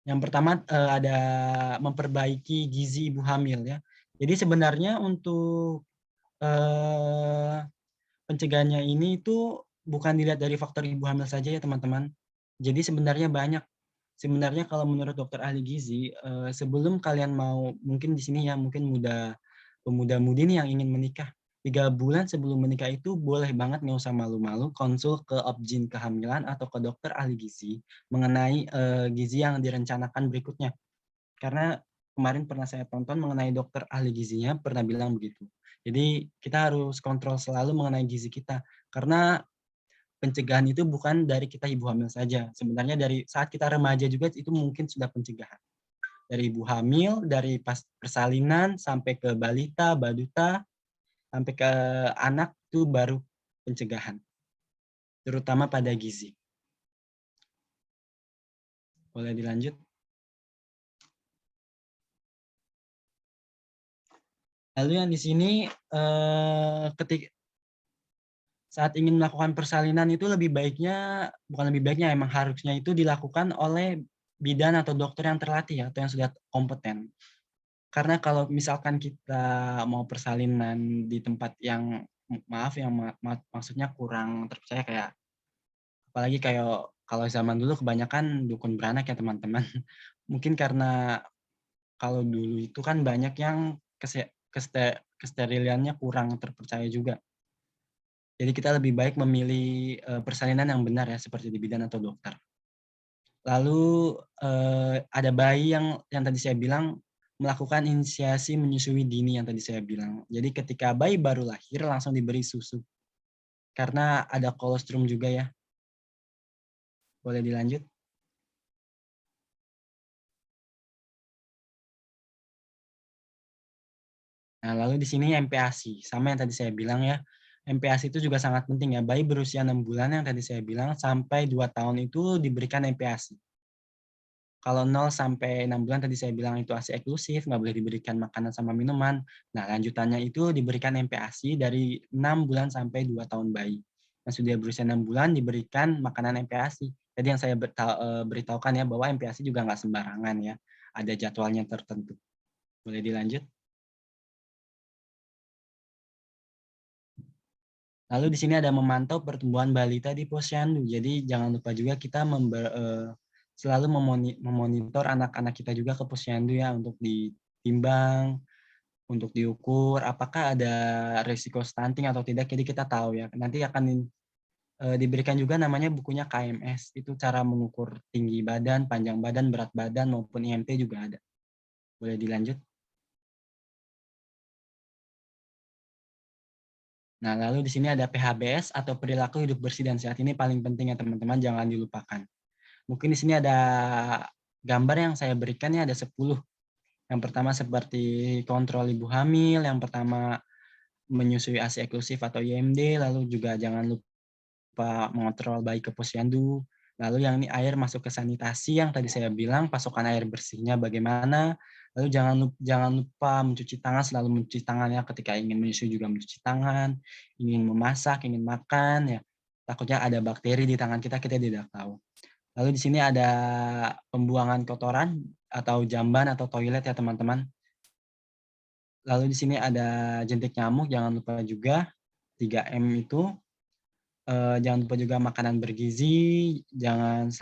Yang pertama ada memperbaiki gizi ibu hamil ya. Jadi sebenarnya untuk pencegahannya ini itu bukan dilihat dari faktor ibu hamil saja ya teman-teman. Jadi sebenarnya banyak. Sebenarnya kalau menurut dokter ahli gizi, sebelum kalian mau, mungkin di sini ya, mungkin pemuda-mudi nih yang ingin menikah, 3 bulan sebelum menikah itu boleh banget, nggak usah malu-malu, konsul ke Obgyn kehamilan atau ke dokter ahli gizi mengenai gizi yang direncanakan berikutnya. Karena kemarin pernah saya tonton mengenai dokter ahli gizinya pernah bilang begitu. Jadi kita harus kontrol selalu mengenai gizi kita. Karena pencegahan itu bukan dari kita ibu hamil saja. Sebenarnya dari saat kita remaja juga itu mungkin sudah pencegahan. Dari ibu hamil, dari pas persalinan, sampai ke balita, baduta, sampai ke anak itu baru pencegahan. Terutama pada gizi. Boleh dilanjut? Lalu yang di sini ketika saat ingin melakukan persalinan itu bukan lebih baiknya, emang harusnya itu dilakukan oleh bidan atau dokter yang terlatih atau yang sudah kompeten. Karena kalau misalkan kita mau persalinan di tempat yang maksudnya kurang terpercaya, kayak apalagi kayak kalau zaman dulu kebanyakan dukun beranak ya teman-teman. Mungkin karena kalau dulu itu kan banyak yang kesteriliannya kurang terpercaya juga. Jadi kita lebih baik memilih persalinan yang benar ya, seperti di bidan atau dokter. Lalu ada bayi yang tadi saya bilang melakukan inisiasi menyusui dini yang tadi saya bilang. Jadi ketika bayi baru lahir langsung diberi susu. Karena ada kolostrum juga ya. Boleh dilanjut? Nah, lalu di sini MPASI, sama yang tadi saya bilang ya. MPASI itu juga sangat penting ya. Bayi berusia 6 bulan yang tadi saya bilang sampai 2 tahun itu diberikan MPASI. Kalau 0 sampai 6 bulan tadi saya bilang itu ASI eksklusif, nggak boleh diberikan makanan sama minuman. Nah, lanjutannya itu diberikan MPASI dari 6 bulan sampai 2 tahun bayi. Yang sudah berusia 6 bulan diberikan makanan MPASI. Jadi yang saya beritahukan ya, bahwa MPASI juga nggak sembarangan ya. Ada jadwalnya tertentu. Boleh dilanjut? Lalu di sini ada memantau pertumbuhan balita di posyandu. Jadi jangan lupa juga kita selalu memonitor anak-anak kita juga ke posyandu ya, untuk ditimbang, untuk diukur apakah ada risiko stunting atau tidak. Jadi kita tahu ya. Nanti akan diberikan juga namanya bukunya KMS. Itu cara mengukur tinggi badan, panjang badan, berat badan maupun IMT juga ada. Boleh dilanjut? Nah, lalu di sini ada PHBS atau perilaku hidup bersih dan sehat. Ini paling penting ya teman-teman, jangan dilupakan. Mungkin di sini ada gambar yang saya berikan ya, ada 10. Yang pertama seperti kontrol ibu hamil, yang pertama menyusui ASI eksklusif atau IMD, lalu juga jangan lupa mengontrol bayi ke posyandu. Lalu yang ini air masuk ke sanitasi yang tadi saya bilang, pasokan air bersihnya bagaimana. Lalu jangan lupa mencuci tangan, selalu mencuci tangannya ketika ingin menyusui, juga mencuci tangan, ingin memasak, ingin makan ya. Takutnya ada bakteri di tangan kita tidak tahu. Lalu di sini ada pembuangan kotoran atau jamban atau toilet ya teman-teman. Lalu di sini ada jentik nyamuk, jangan lupa juga 3M itu. Jangan lupa juga makanan bergizi, jangan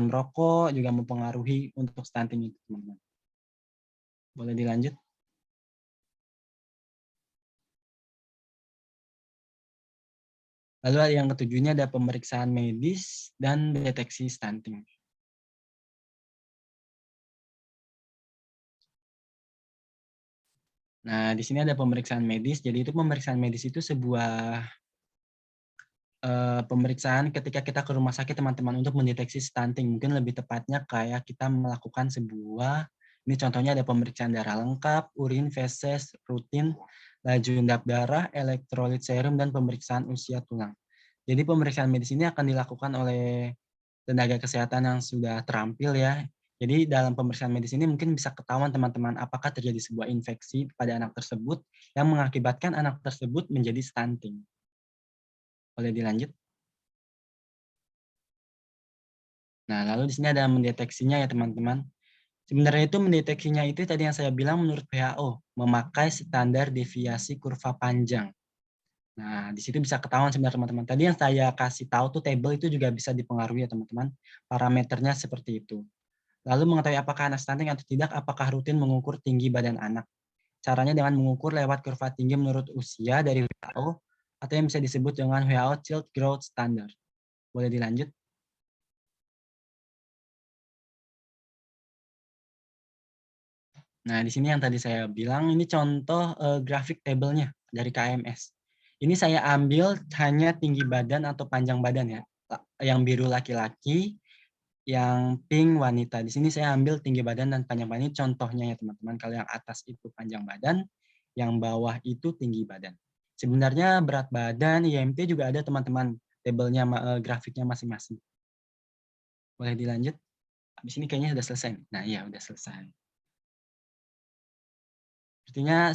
merokok, juga mempengaruhi untuk stunting itu teman-teman. Boleh dilanjut? Lalu yang ketujuhnya ada pemeriksaan medis dan deteksi stunting. Nah, di sini ada pemeriksaan medis. Jadi itu pemeriksaan medis itu sebuah pemeriksaan ketika kita ke rumah sakit teman-teman untuk mendeteksi stunting. Mungkin lebih tepatnya kayak kita melakukan sebuah, ini contohnya ada pemeriksaan darah lengkap, urin, feses, rutin, laju endap darah, elektrolit serum, dan pemeriksaan usia tulang. Jadi pemeriksaan medis ini akan dilakukan oleh tenaga kesehatan yang sudah terampil ya. Jadi dalam pemeriksaan medis ini mungkin bisa ketahuan teman-teman apakah terjadi sebuah infeksi pada anak tersebut yang mengakibatkan anak tersebut menjadi stunting. Boleh dilanjut? Nah, lalu di sini ada mendeteksinya ya teman-teman. Sebenarnya itu mendeteksinya itu tadi yang saya bilang menurut WHO, memakai standar deviasi kurva panjang. Nah, di situ bisa ketahuan sebenarnya teman-teman. Tadi yang saya kasih tahu tuh table itu juga bisa dipengaruhi ya teman-teman. Parameternya seperti itu. Lalu mengetahui apakah anak stunting atau tidak, apakah rutin mengukur tinggi badan anak. Caranya dengan mengukur lewat kurva tinggi menurut usia dari WHO, atau yang bisa disebut dengan WHO Child Growth Standard. Boleh dilanjut? Nah, di sini yang tadi saya bilang, ini contoh grafik tabelnya dari KMS. Ini saya ambil hanya tinggi badan atau panjang badan ya. Yang biru laki-laki, yang pink wanita. Di sini saya ambil tinggi badan dan panjang badan. Ini contohnya ya teman-teman. Kalau yang atas itu panjang badan, yang bawah itu tinggi badan. Sebenarnya berat badan, IMT juga ada teman-teman. Tabelnya, grafiknya masing-masing. Boleh dilanjut? Habis ini kayaknya sudah selesai. Nah iya, udah selesai. Sepertinya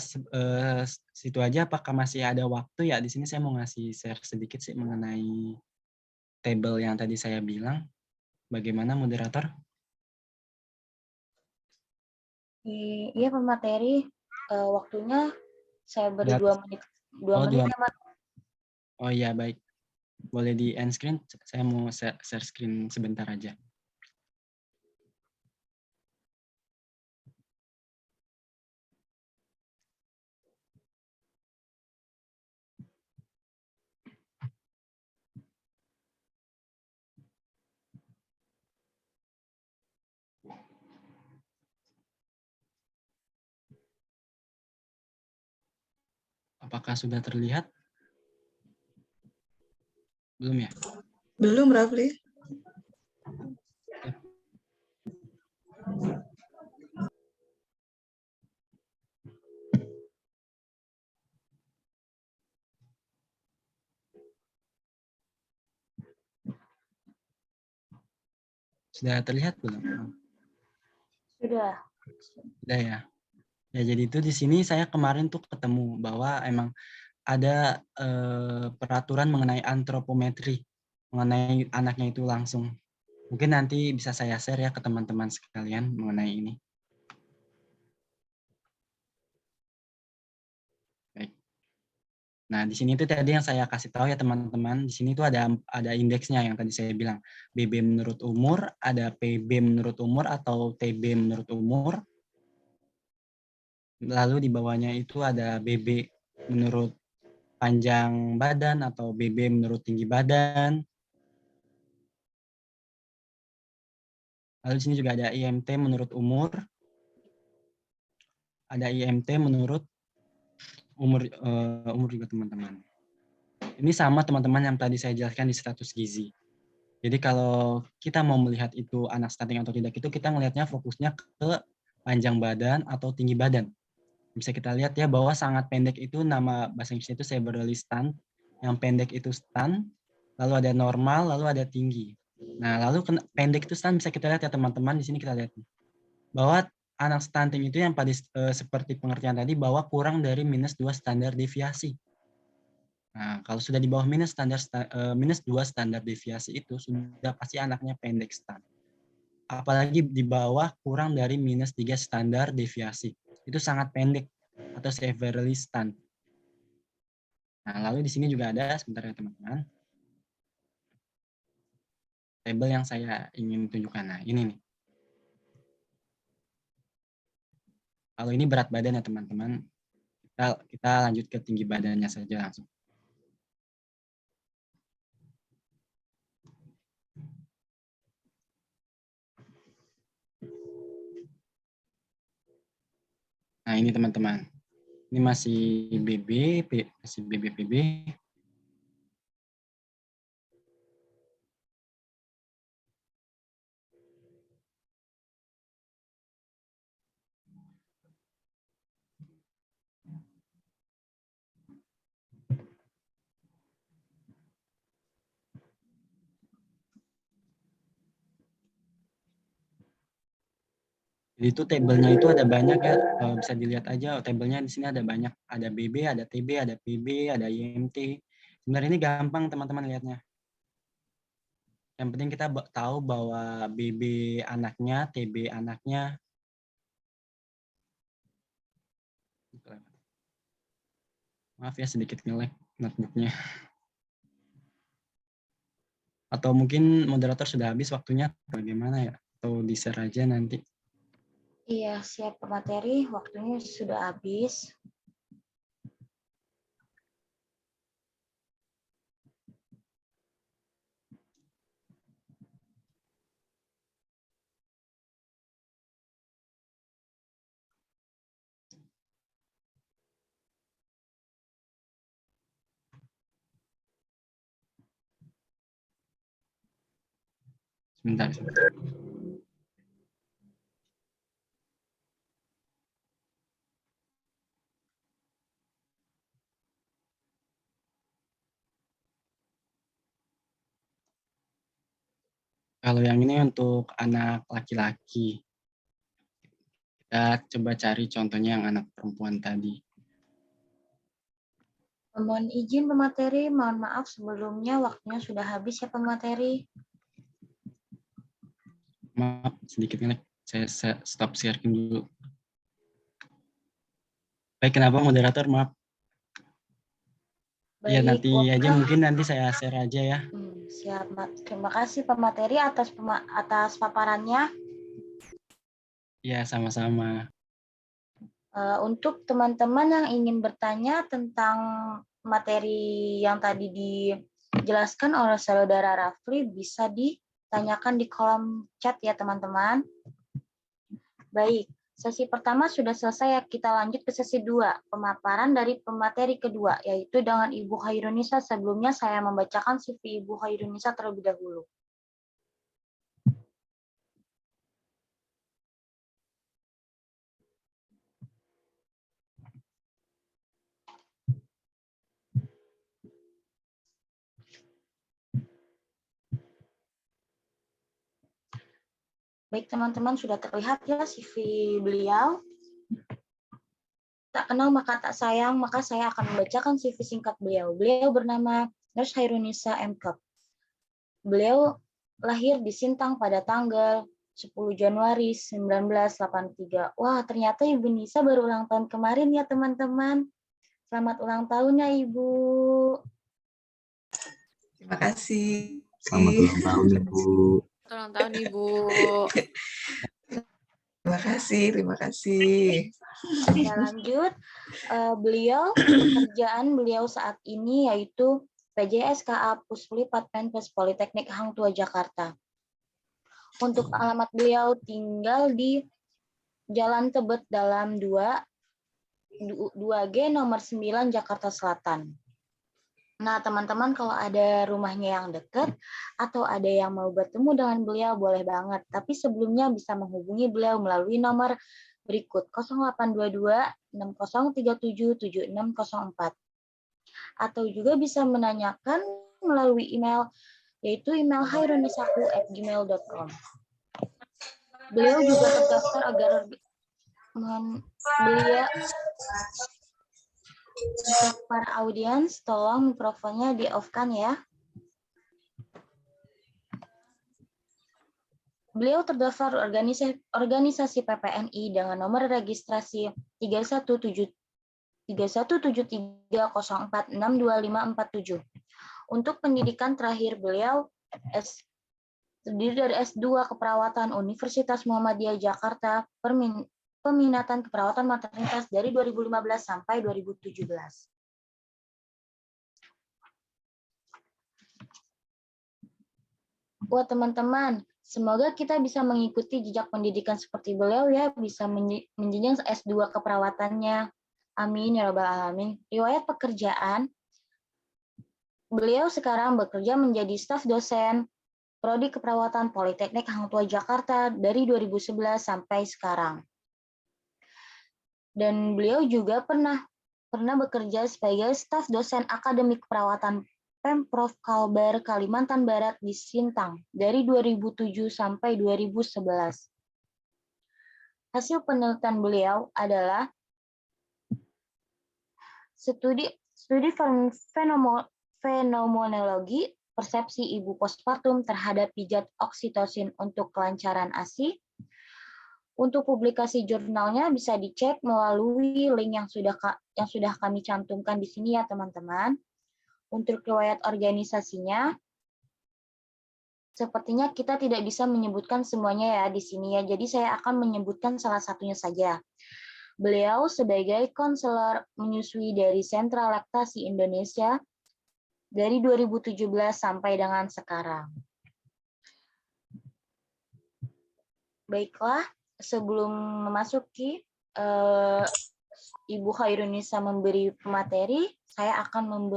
situ aja. Apakah masih ada waktu ya? Di sini saya mau ngasih share sedikit sih mengenai tabel yang tadi saya bilang. Bagaimana moderator? Iya, pemateri. Waktunya saya beri 2 menit. 2 Oh, menit 2. ya, Mas. Oh iya, baik. Boleh di end screen. Saya mau share screen sebentar aja. Apakah sudah terlihat? Belum ya? Belum, Rafli. Sudah terlihat belum? Sudah. Sudah ya. Ya, jadi itu di sini saya kemarin tuh ketemu bahwa emang ada peraturan mengenai antropometri, mengenai anaknya itu langsung. Mungkin nanti bisa saya share ya ke teman-teman sekalian mengenai ini. Baik. Nah, di sini itu tadi yang saya kasih tahu ya teman-teman. Di sini itu ada indeksnya yang tadi saya bilang. BB menurut umur, ada PB menurut umur atau TB menurut umur. Lalu di bawahnya itu ada BB menurut panjang badan atau BB menurut tinggi badan. Lalu di sini juga ada IMT menurut umur. Ada IMT menurut umur juga teman-teman. Ini sama teman-teman yang tadi saya jelaskan di status gizi. Jadi kalau kita mau melihat itu anak stunting atau tidak itu kita ngelihatnya fokusnya ke panjang badan atau tinggi badan. Bisa kita lihat ya bahwa sangat pendek itu nama bahasa Inggrisnya itu severely stunt. Yang pendek itu stunt, lalu ada normal, lalu ada tinggi. Nah, lalu pendek itu stunt bisa kita lihat ya teman-teman, di sini kita lihat bahwa anak stunting itu yang pada seperti pengertian tadi bahwa kurang dari -2 standar deviasi. Nah, kalau sudah di bawah -2 standar deviasi itu sudah pasti anaknya pendek stunt. Apalagi di bawah kurang dari -3 standar deviasi. Itu sangat pendek atau severely stunt. Nah, lalu di sini juga ada sebentar ya teman-teman. Tabel yang saya ingin tunjukkan. Nah, ini nih. Kalau ini berat badan ya teman-teman. Kita lanjut ke tinggi badannya saja langsung. Nah, ini teman-teman. Ini masih masih PB. Jadi itu tabelnya itu ada banyak ya, bisa dilihat aja tabelnya di sini ada banyak, ada BB, ada TB, ada PB, ada IMT. Sebenarnya ini gampang teman-teman lihatnya. Yang penting kita tahu bahwa BB anaknya, TB anaknya. Maaf ya sedikit nge-lag notebooknya. Atau mungkin moderator sudah habis waktunya, bagaimana ya? Atau di-share aja nanti. Iya, siap pemateri. Waktunya sudah habis. Sebentar, sebentar. Kalau yang ini untuk anak laki-laki. Kita coba cari contohnya yang anak perempuan tadi. Mohon izin pemateri, mohon maaf sebelumnya waktunya sudah habis ya pemateri. Maaf, sedikit nge-lag. Saya stop sharing dulu. Baik, kenapa moderator? Maaf. Ya, Baik, nanti aja mungkin nanti saya share aja ya. Siap, terima kasih pemateri atas paparannya. Ya, sama-sama. Untuk teman-teman yang ingin bertanya tentang materi yang tadi dijelaskan oleh saudara Rafli, bisa ditanyakan di kolom chat ya teman-teman. Baik, sesi pertama sudah selesai ya, kita lanjut ke sesi 2, pemaparan dari pemateri kedua, yaitu dengan Ibu Khairunisa. Sebelumnya saya membacakan CV Ibu Khairunisa terlebih dahulu. Baik teman-teman, sudah terlihat ya CV beliau. Tak kenal maka tak sayang, maka saya akan membacakan CV singkat beliau. Beliau bernama Nurse Khairunisa M.Kep. Beliau lahir di Sintang pada tanggal 10 Januari 1983. Wah, ternyata Ibu Nisa baru ulang tahun kemarin ya teman-teman. Selamat ulang tahun ya Ibu. Terima kasih. Selamat ulang tahun Ibu. Ulang tahun Ibu. Terima kasih, terima kasih. Kita lanjut. Pekerjaan beliau saat ini yaitu PJSKA Puslipat Menkes Politeknik Hang Tua Jakarta. Untuk alamat beliau tinggal di Jalan Tebet Dalam 2G nomor 9 Jakarta Selatan. Nah, teman-teman kalau ada rumahnya yang dekat atau ada yang mau bertemu dengan beliau boleh banget. Tapi sebelumnya bisa menghubungi beliau melalui nomor berikut 0822 6037 7604. Atau juga bisa menanyakan melalui email yaitu email hairunisaku@gmail.com. Beliau juga terdaftar agar beliau untuk para audiens, tolong mikrofonnya di-off-kan ya. Beliau terdaftar organisasi PPNI dengan nomor registrasi 317304625547. Untuk pendidikan terakhir beliau terdiri dari S2 Keperawatan Universitas Muhammadiyah Jakarta, peminatan keperawatan maternitas dari 2015 sampai 2017. Buat teman-teman, semoga kita bisa mengikuti jejak pendidikan seperti beliau ya, bisa menjenjang S2 keperawatannya. Amin ya rabbal alamin. Riwayat pekerjaan, beliau sekarang bekerja menjadi staf dosen Prodi Keperawatan Politeknik Hang Tua Jakarta dari 2011 sampai sekarang. Dan beliau juga pernah bekerja sebagai staf dosen akademik keperawatan Pemprov Kalbar, Kalimantan Barat di Sintang dari 2007 sampai 2011. Hasil penelitian beliau adalah studi fenomenologi persepsi ibu postpartum terhadap pijat oksitosin untuk kelancaran ASI. Untuk publikasi jurnalnya bisa dicek melalui link yang sudah kami cantumkan di sini ya teman-teman. Untuk riwayat organisasinya, sepertinya kita tidak bisa menyebutkan semuanya ya di sini ya. Jadi saya akan menyebutkan salah satunya saja. Beliau sebagai konselor menyusui dari Sentra Laktasi Indonesia dari 2017 sampai dengan sekarang. Baiklah, sebelum memasuki Ibu Khairunisa memberi materi, saya akan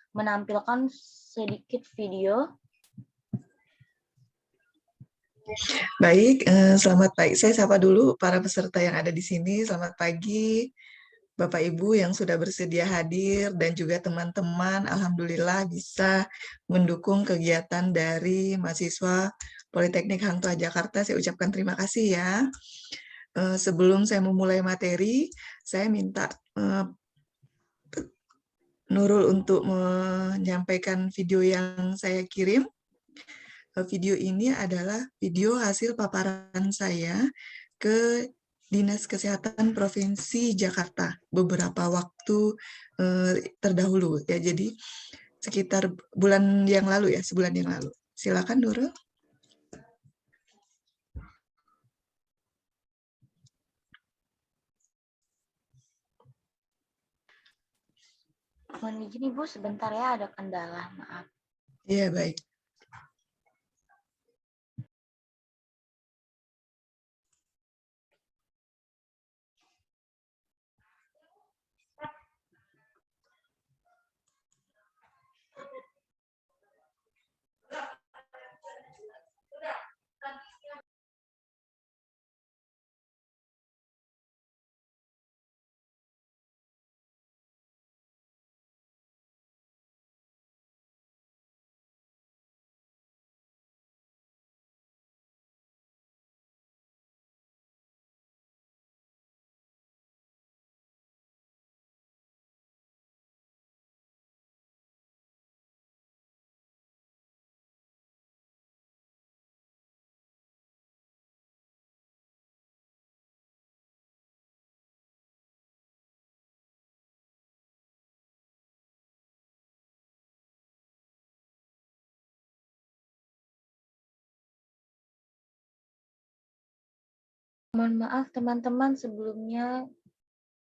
menampilkan sedikit video. Baik, selamat pagi. Saya sapa dulu para peserta yang ada di sini. Selamat pagi, Bapak Ibu yang sudah bersedia hadir dan juga teman-teman. Alhamdulillah bisa mendukung kegiatan dari mahasiswa Politeknik Hang Tuah Jakarta. Saya ucapkan terima kasih ya. Sebelum saya memulai materi, saya minta Nurul untuk menyampaikan video yang saya kirim. Video ini adalah video hasil paparan saya ke Dinas Kesehatan Provinsi Jakarta beberapa waktu terdahulu ya. Jadi sekitar bulan yang lalu ya, sebulan yang lalu. Silakan Nurul. Mohon izin Ibu, sebentar ya, ada kendala, maaf. Iya, baik. Mohon maaf teman-teman, sebelumnya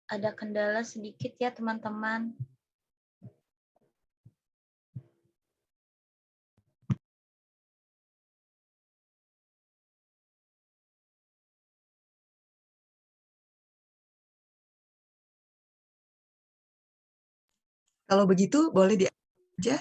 ada kendala sedikit ya teman-teman. Kalau begitu boleh di aja.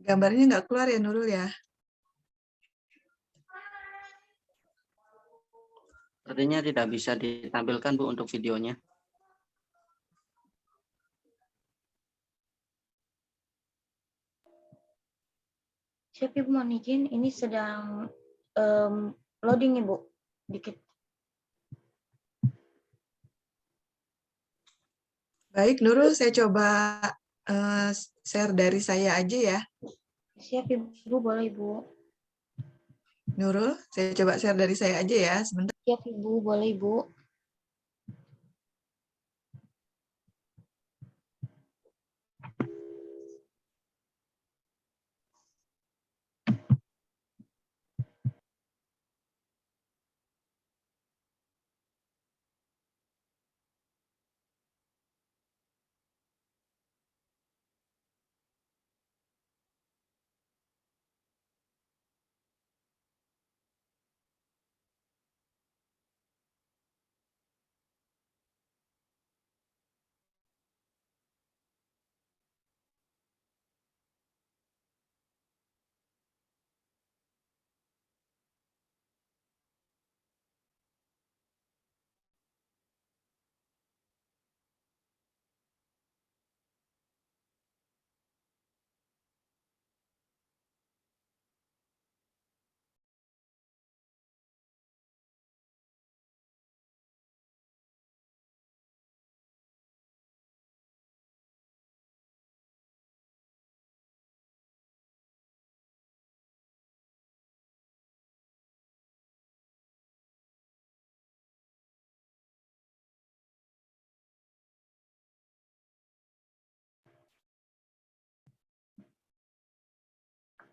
Gambarnya nggak keluar ya Nurul ya? Artinya tidak bisa ditampilkan Bu untuk videonya. Siap Ibu, mohon izin, ini sedang loading Ibu, dikit. Baik Nurul, saya coba share dari saya aja ya. Siap Ibu, boleh Ibu. Nurul, saya coba share dari saya aja ya, sebentar. Siap Ibu, boleh Ibu.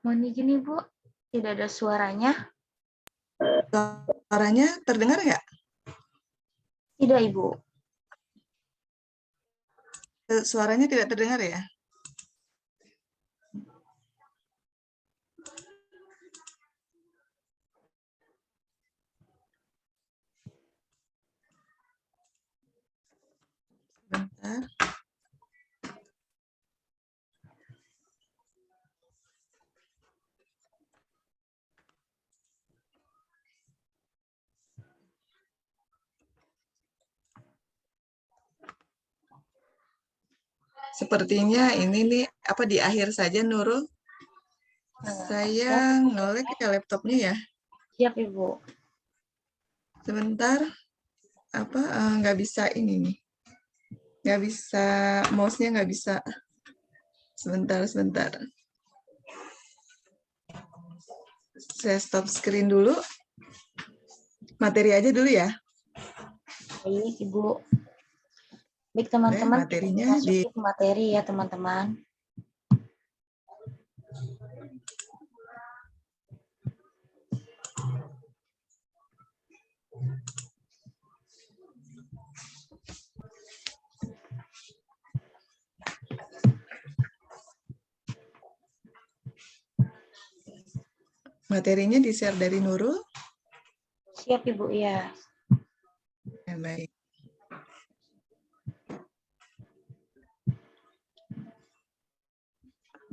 Mohon izin Ibu, tidak ada suaranya. Suaranya terdengar nggak? Tidak Ibu. Suaranya tidak terdengar ya? Bentar. Sepertinya ini nih apa di akhir saja Nurul. Saya nge-lag ya laptopnya ya. Siap Ibu. Sebentar. Apa nggak bisa ini nih. Nggak bisa mouse-nya nggak bisa. Sebentar. Saya stop screen dulu. Materi aja dulu ya. Baik Ibu. Baik teman-teman, kita materinya masuki ke materi ya teman-teman. Materinya di-share dari Nurul. Siap Ibu ya. Ya, baik.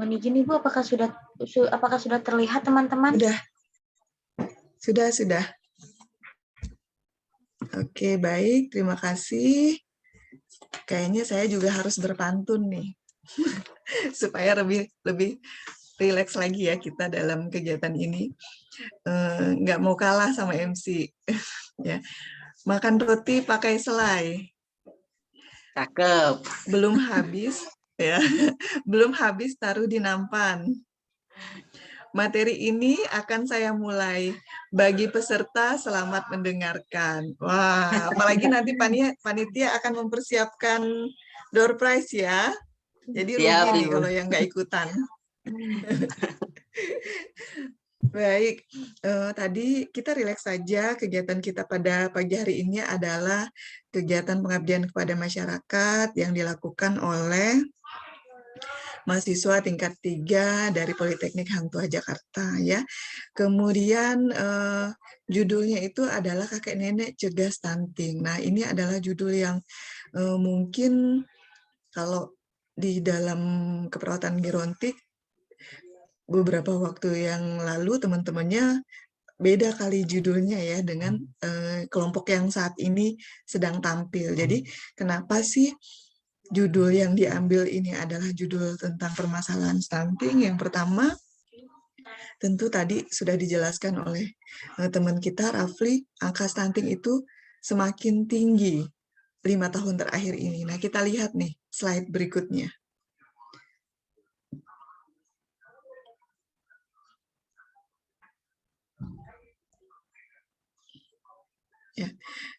Mohon izin Ibu, apakah sudah terlihat teman-teman? Sudah. Oke, baik. Terima kasih. Kayaknya saya juga harus berpantun nih. Supaya lebih rileks lagi ya kita dalam kegiatan ini. Nggak mau kalah sama MC. Ya. Makan roti pakai selai. Cakep. Belum habis ya. Belum habis taruh di nampan. Materi ini akan saya mulai. Bagi peserta selamat mendengarkan. Wah, apalagi nanti panitia akan mempersiapkan door prize ya. Jadi Siap, rugi nih Ibu. kalau yang nggak ikutan. Baik, tadi kita rileks saja. Kegiatan kita pada pagi hari ini adalah kegiatan pengabdian kepada masyarakat yang dilakukan oleh mahasiswa tingkat 3 dari Politeknik Hang Tuah Jakarta ya. Kemudian judulnya itu adalah Kakek Nenek Cegah Stunting. Nah, ini adalah judul yang mungkin kalau di dalam keperawatan gerontik beberapa waktu yang lalu teman-temannya beda kali judulnya ya dengan kelompok yang saat ini sedang tampil. Jadi kenapa sih judul yang diambil ini adalah judul tentang permasalahan stunting? Yang pertama, tentu tadi sudah dijelaskan oleh teman kita, Rafli, angka stunting itu semakin tinggi 5 tahun terakhir ini. Nah, kita lihat nih slide berikutnya. Ya.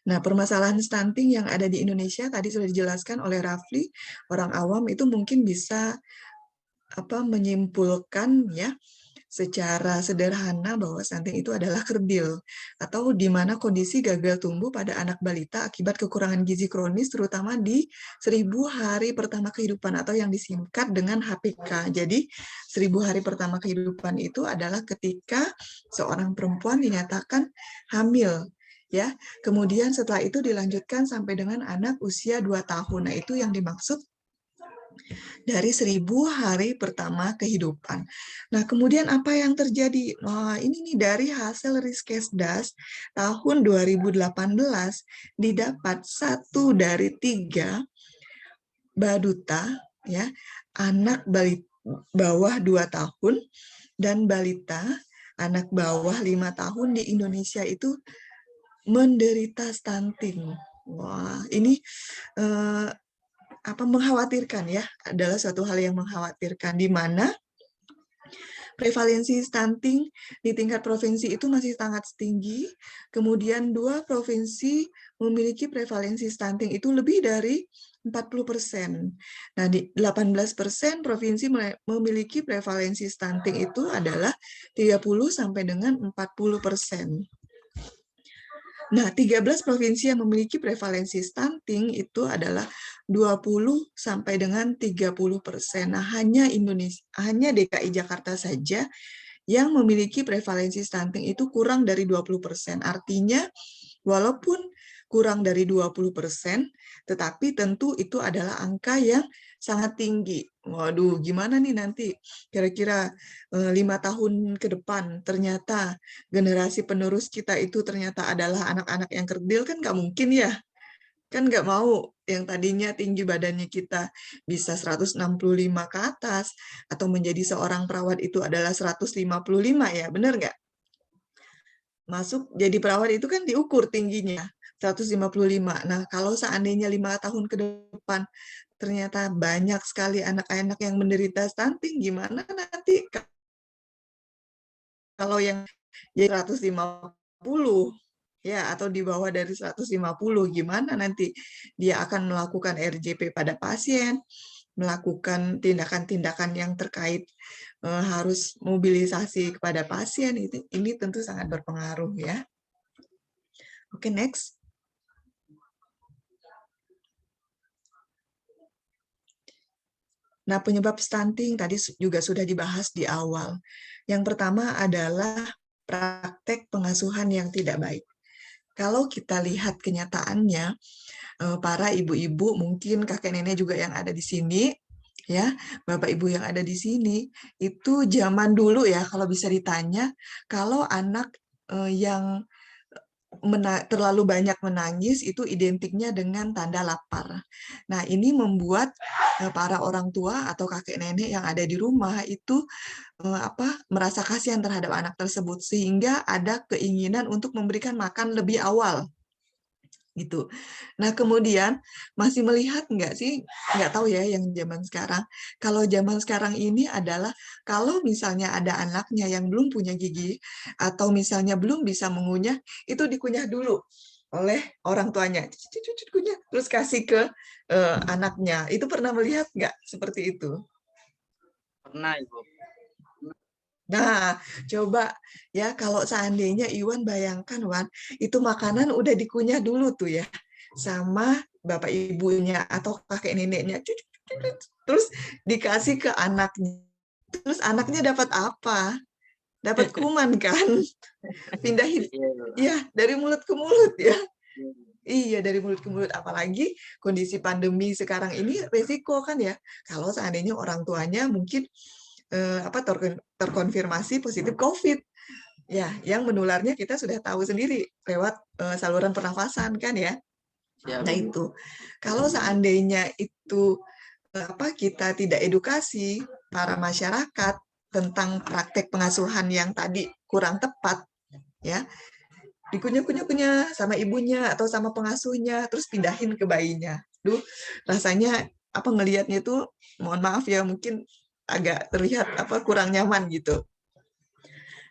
Nah, permasalahan stunting yang ada di Indonesia tadi sudah dijelaskan oleh Rafli. Orang awam itu mungkin bisa menyimpulkan ya secara sederhana bahwa stunting itu adalah kerdil atau di mana kondisi gagal tumbuh pada anak balita akibat kekurangan gizi kronis terutama di 1000 hari pertama kehidupan atau yang disingkat dengan HPK. Jadi 1000 hari pertama kehidupan itu adalah ketika seorang perempuan dinyatakan hamil. Ya, kemudian setelah itu dilanjutkan sampai dengan anak usia 2 tahun. Nah, itu yang dimaksud dari 1000 hari pertama kehidupan. Nah, kemudian apa yang terjadi? Nah, ini nih dari hasil Riskesdas tahun 2018 didapat 1 dari 3 baduta ya, anak balita bawah 2 tahun dan balita anak bawah 5 tahun di Indonesia itu menderita stunting. Wah, ini mengkhawatirkan ya, adalah suatu hal yang mengkhawatirkan di mana Prevalensi stunting di tingkat provinsi itu masih sangat tinggi. Kemudian 2 provinsi memiliki prevalensi stunting itu lebih dari 40%. Nah, di 18% provinsi memiliki prevalensi stunting itu adalah 30 sampai dengan 40%. Nah, 13 provinsi yang memiliki prevalensi stunting itu adalah 20 sampai dengan 30%. Nah, hanya DKI Jakarta saja yang memiliki prevalensi stunting itu kurang dari 20%. Artinya, walaupun kurang dari 20%, tetapi tentu itu adalah angka yang sangat tinggi. Waduh, gimana nih nanti kira-kira 5 tahun ke depan ternyata generasi penerus kita itu ternyata adalah anak-anak yang kerdil, kan nggak mungkin ya. Kan nggak mau yang tadinya tinggi badannya kita bisa 165 ke atas, atau menjadi seorang perawat itu adalah 155 ya, benar nggak? Masuk jadi perawat itu kan diukur tingginya, 155. Nah, kalau seandainya 5 tahun ke depan ternyata banyak sekali anak-anak yang menderita stunting, gimana nanti kalau yang jadi 150 ya, atau di bawah dari 150, gimana nanti dia akan melakukan RJP pada pasien, melakukan tindakan-tindakan yang terkait harus mobilisasi kepada pasien, ini tentu sangat berpengaruh ya. Oke, next. Nah, penyebab stunting tadi juga sudah dibahas di awal. Yang pertama adalah praktek pengasuhan yang tidak baik. Kalau kita lihat kenyataannya, para ibu-ibu, mungkin kakek nenek juga yang ada di sini, ya, bapak ibu yang ada di sini, itu zaman dulu ya, kalau bisa ditanya, kalau anak yang terlalu banyak menangis itu identiknya dengan tanda lapar. Nah, ini membuat para orang tua atau kakek nenek yang ada di rumah itu merasa kasihan terhadap anak tersebut, sehingga ada keinginan untuk memberikan makan lebih awal gitu. Nah, kemudian masih melihat nggak sih, nggak tahu ya yang zaman sekarang. Kalau zaman sekarang ini adalah kalau misalnya ada anaknya yang belum punya gigi atau misalnya belum bisa mengunyah, itu dikunyah dulu oleh orang tuanya, kunyah, terus kasih ke anaknya. Itu pernah melihat nggak seperti itu? Pernah, Ibu. Nah, coba ya kalau seandainya Iwan bayangkan, Wan, itu makanan udah dikunyah dulu tuh ya sama bapak ibunya atau kakek neneknya, terus dikasih ke anaknya. Terus anaknya dapat apa? Dapat kuman kan? Pindahin ya dari mulut ke mulut ya. Iya, dari mulut ke mulut, apalagi kondisi pandemi sekarang ini resiko kan ya. Kalau seandainya orang tuanya mungkin terkonfirmasi positif COVID, ya, yang menularnya kita sudah tahu sendiri lewat saluran pernafasan kan ya. Ya, Nah itu, kalau seandainya itu kita tidak edukasi para masyarakat tentang praktek pengasuhan yang tadi kurang tepat, ya, dikunyah-kunyah sama ibunya atau sama pengasuhnya, terus pindahin ke bayinya. Duh, rasanya ngelihatnya itu, mohon maaf ya, mungkin agak terlihat kurang nyaman gitu.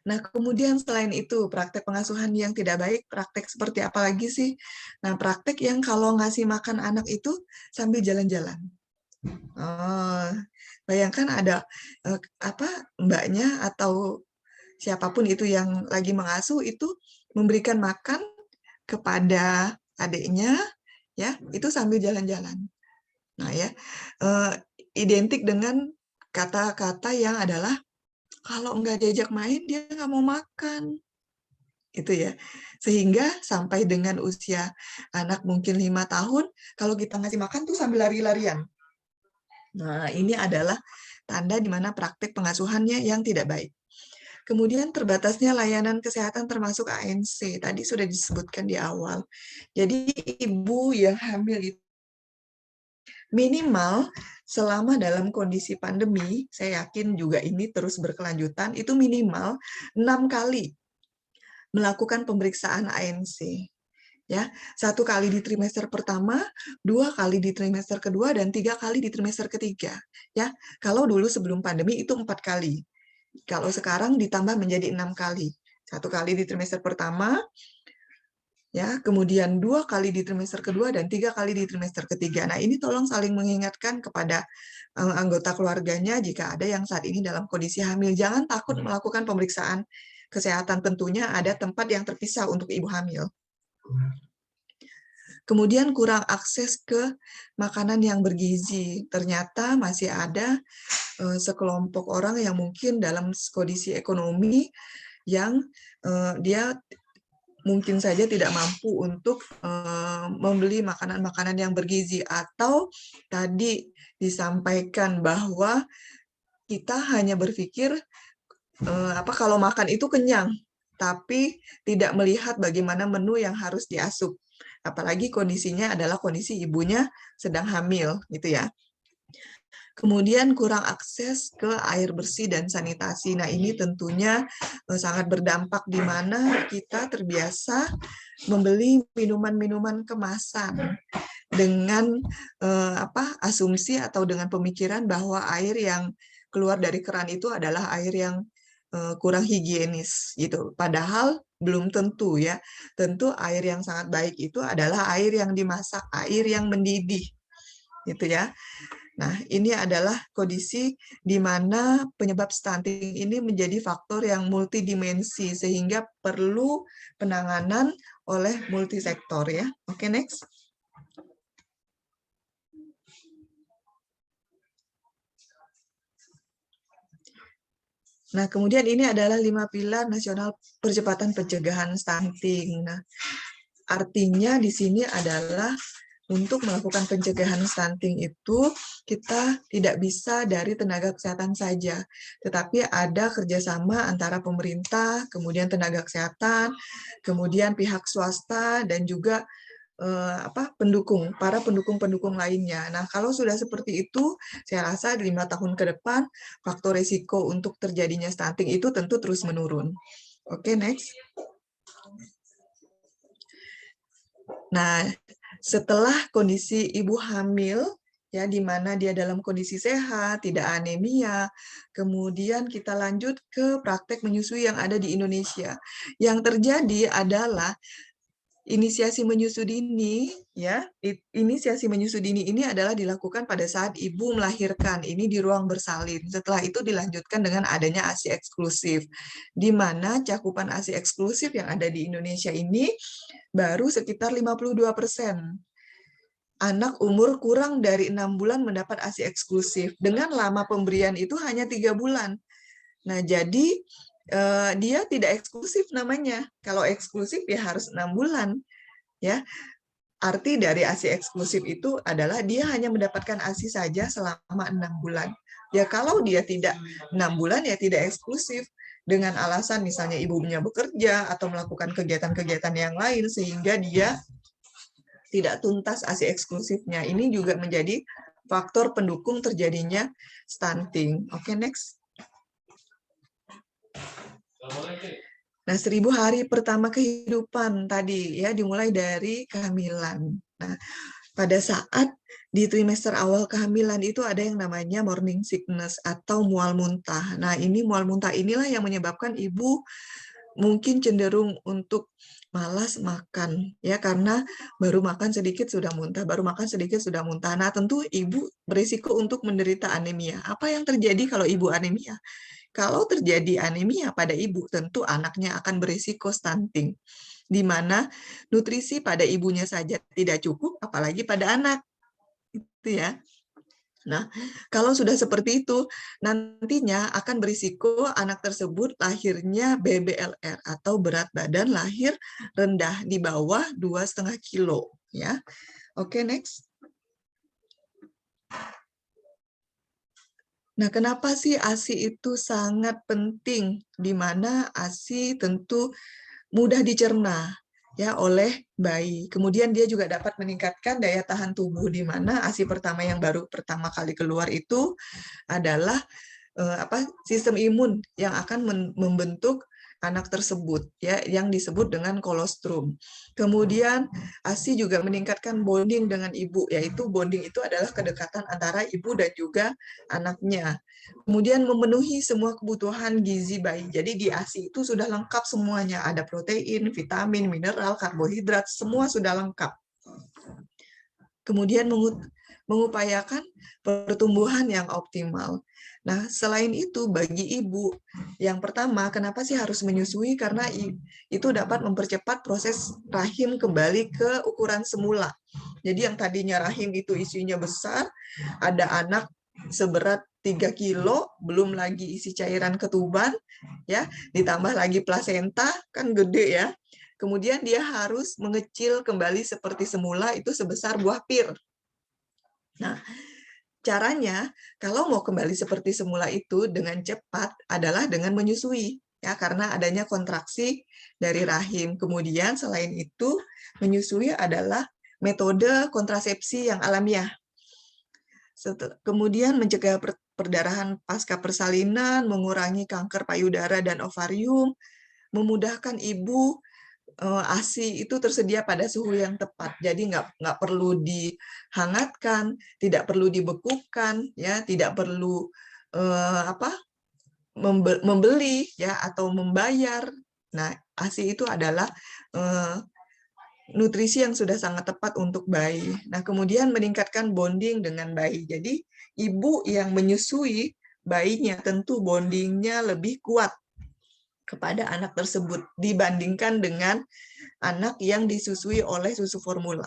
Nah, kemudian selain itu, praktek pengasuhan yang tidak baik, praktek seperti apa lagi sih? Nah, praktek yang kalau ngasih makan anak itu sambil jalan-jalan. Oh, bayangkan ada mbaknya atau siapapun itu yang lagi mengasuh itu memberikan makan kepada adiknya, ya, itu sambil jalan-jalan. Nah, ya, identik dengan kata-kata yang adalah kalau nggak diajak main dia nggak mau makan, itu ya. Sehingga sampai dengan usia anak mungkin 5 tahun, kalau kita ngasih makan tuh sambil lari-larian. Nah, ini adalah tanda di mana praktik pengasuhannya yang tidak baik. Kemudian terbatasnya layanan kesehatan termasuk ANC, tadi sudah disebutkan di awal. Jadi ibu yang hamil itu minimal selama dalam kondisi pandemi, saya yakin juga ini terus berkelanjutan, itu minimal 6 kali melakukan pemeriksaan ANC. Ya, 1 kali di trimester pertama, 2 kali di trimester kedua, dan 3 kali di trimester ketiga. Ya, kalau dulu sebelum pandemi itu 4 kali. Kalau sekarang ditambah menjadi 6 kali. 1 kali di trimester pertama, ya, kemudian 2 kali di trimester kedua, dan 3 kali di trimester ketiga. Nah, ini tolong saling mengingatkan kepada anggota keluarganya jika ada yang saat ini dalam kondisi hamil. Jangan takut melakukan pemeriksaan kesehatan, tentunya ada tempat yang terpisah untuk ibu hamil. Kemudian kurang akses ke makanan yang bergizi. Ternyata masih ada sekelompok orang yang mungkin dalam kondisi ekonomi yang dia mungkin saja tidak mampu untuk membeli makanan-makanan yang bergizi, atau tadi disampaikan bahwa kita hanya berpikir kalau makan itu kenyang, tapi tidak melihat bagaimana menu yang harus diasup. Apalagi kondisinya adalah kondisi ibunya sedang hamil, gitu ya. Kemudian kurang akses ke air bersih dan sanitasi. Nah, ini tentunya sangat berdampak di mana kita terbiasa membeli minuman-minuman kemasan dengan asumsi atau dengan pemikiran bahwa air yang keluar dari keran itu adalah air yang kurang higienis gitu. Padahal belum tentu ya. Tentu air yang sangat baik itu adalah air yang dimasak, air yang mendidih gitu ya. Nah, ini adalah kondisi di mana penyebab stunting ini menjadi faktor yang multidimensi sehingga perlu penanganan oleh multisektor ya. Oke, next. Nah, kemudian ini adalah 5 pilar nasional percepatan pencegahan stunting. Nah, artinya di sini adalah untuk melakukan pencegahan stunting itu kita tidak bisa dari tenaga kesehatan saja, tetapi ada kerjasama antara pemerintah, kemudian tenaga kesehatan, kemudian pihak swasta, dan juga para pendukung lainnya. Nah, kalau sudah seperti itu, saya rasa 5 tahun ke depan faktor risiko untuk terjadinya stunting itu tentu terus menurun. Oke, next. Nah, setelah kondisi ibu hamil, ya, di mana dia dalam kondisi sehat, tidak anemia, kemudian kita lanjut ke praktek menyusui yang ada di Indonesia. Yang terjadi adalah inisiasi menyusui dini, ya, inisiasi menyusui dini ini adalah dilakukan pada saat ibu melahirkan, ini di ruang bersalin. Setelah itu dilanjutkan dengan adanya ASI eksklusif, di mana cakupan ASI eksklusif yang ada di Indonesia ini baru sekitar 52%. Anak umur kurang dari 6 bulan mendapat ASI eksklusif, dengan lama pemberian itu hanya 3 bulan. Nah, jadi dia tidak eksklusif namanya. Kalau eksklusif ya harus 6 bulan. Ya. Arti dari ASI eksklusif itu adalah dia hanya mendapatkan ASI saja selama 6 bulan. Ya, kalau dia tidak 6 bulan ya tidak eksklusif, dengan alasan misalnya ibunya bekerja atau melakukan kegiatan-kegiatan yang lain sehingga dia tidak tuntas ASI eksklusifnya. Ini juga menjadi faktor pendukung terjadinya stunting. Oke, next. Nah, 1000 hari pertama kehidupan tadi ya dimulai dari kehamilan. Nah, pada saat di trimester awal kehamilan itu ada yang namanya morning sickness atau mual muntah. Nah, ini mual muntah inilah yang menyebabkan ibu mungkin cenderung untuk malas makan ya, karena baru makan sedikit sudah muntah, baru makan sedikit sudah muntah. Nah, tentu ibu berisiko untuk menderita anemia. Apa yang terjadi kalau ibu anemia? Kalau terjadi anemia pada ibu, tentu anaknya akan berisiko stunting, di mana nutrisi pada ibunya saja tidak cukup, apalagi pada anak. Itu ya. Nah, kalau sudah seperti itu, nantinya akan berisiko anak tersebut lahirnya BBLR atau berat badan lahir rendah di bawah 2,5 kilo. Ya, oke, next. Nah, kenapa sih ASI itu sangat penting? Di mana ASI tentu mudah dicerna ya oleh bayi. Kemudian dia juga dapat meningkatkan daya tahan tubuh, di mana ASI pertama yang baru pertama kali keluar itu adalah sistem imun yang akan membentuk anak tersebut, ya, yang disebut dengan kolostrum. Kemudian ASI juga meningkatkan bonding dengan ibu, yaitu bonding itu adalah kedekatan antara ibu dan juga anaknya. Kemudian memenuhi semua kebutuhan gizi bayi. Jadi di ASI itu sudah lengkap semuanya, ada protein, vitamin, mineral, karbohidrat, semua sudah lengkap. Kemudian mengupayakan pertumbuhan yang optimal. Nah, selain itu bagi ibu, yang pertama, kenapa sih harus menyusui? Karena itu dapat mempercepat proses rahim kembali ke ukuran semula. Jadi yang tadinya rahim itu isinya besar, ada anak seberat 3 kilo, belum lagi isi cairan ketuban, ya, ditambah lagi plasenta, kan gede ya. Kemudian dia harus mengecil kembali seperti semula, itu sebesar buah pir. Nah, caranya kalau mau kembali seperti semula itu dengan cepat adalah dengan menyusui, ya, karena adanya kontraksi dari rahim. Kemudian selain itu menyusui adalah metode kontrasepsi yang alamiah. Kemudian mencegah perdarahan pasca persalinan, mengurangi kanker payudara dan ovarium, memudahkan ibu. ASI itu tersedia pada suhu yang tepat, jadi nggak perlu dihangatkan, tidak perlu dibekukan, ya, tidak perlu membeli, ya, atau membayar. Nah, ASI itu adalah nutrisi yang sudah sangat tepat untuk bayi. Nah, kemudian meningkatkan bonding dengan bayi. Jadi ibu yang menyusui bayinya tentu bondingnya lebih kuat kepada anak tersebut dibandingkan dengan anak yang disusui oleh susu formula.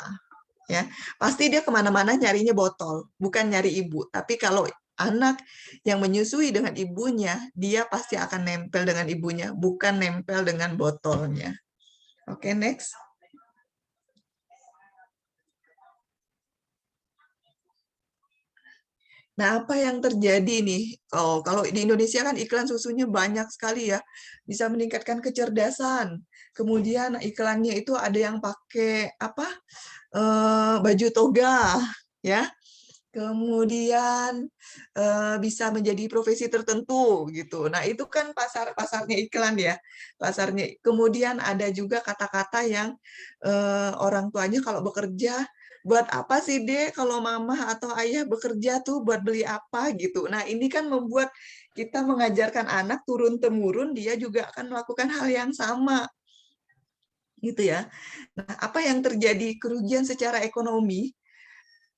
Ya, pasti dia kemana-mana nyarinya botol, bukan nyari ibu. Tapi kalau anak yang menyusui dengan ibunya, dia pasti akan nempel dengan ibunya, bukan nempel dengan botolnya. Oke, next. Nah, apa yang terjadi nih? Kalau di Indonesia kan iklan susunya banyak sekali ya, bisa meningkatkan kecerdasan. Kemudian iklannya itu ada yang pakai apa? Baju toga, ya. Kemudian bisa menjadi profesi tertentu gitu. Nah, itu kan pasarnya iklan ya. Pasarnya. Kemudian ada juga kata-kata yang orang tuanya kalau bekerja, buat apa sih Dek kalau mama atau ayah bekerja tuh buat beli apa gitu. Nah, ini kan membuat kita mengajarkan anak turun-temurun dia juga akan melakukan hal yang sama. Gitu ya. Nah, apa yang terjadi kerugian secara ekonomi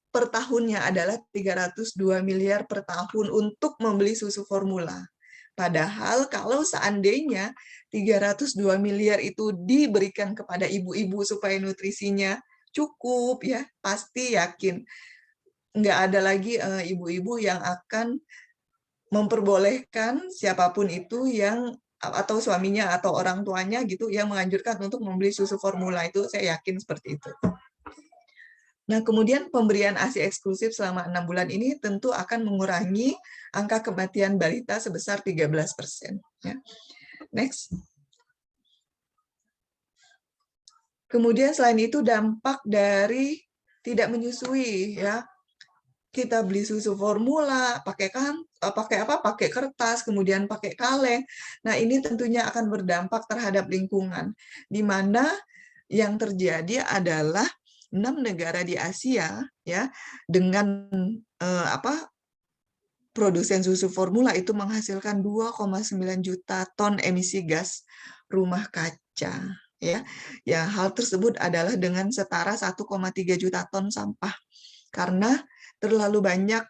per tahunnya adalah 302 miliar per tahun untuk membeli susu formula. Padahal kalau seandainya 302 miliar itu diberikan kepada ibu-ibu supaya nutrisinya cukup, ya pasti yakin nggak ada lagi ibu-ibu yang akan memperbolehkan siapapun itu yang atau suaminya atau orang tuanya gitu yang menganjurkan untuk membeli susu formula. Itu saya yakin seperti itu. Nah, kemudian pemberian ASI eksklusif selama 6 bulan ini tentu akan mengurangi angka kematian balita sebesar 13%. Ya. Next. Kemudian selain itu dampak dari tidak menyusui, ya. Kita beli susu formula, pakai kertas, kemudian pakai kaleng. Nah, ini tentunya akan berdampak terhadap lingkungan, di mana yang terjadi adalah 6 negara di Asia, ya, dengan produsen susu formula itu menghasilkan 2,9 juta ton emisi gas rumah kaca. Ya, hal tersebut adalah dengan setara 1,3 juta ton sampah karena terlalu banyak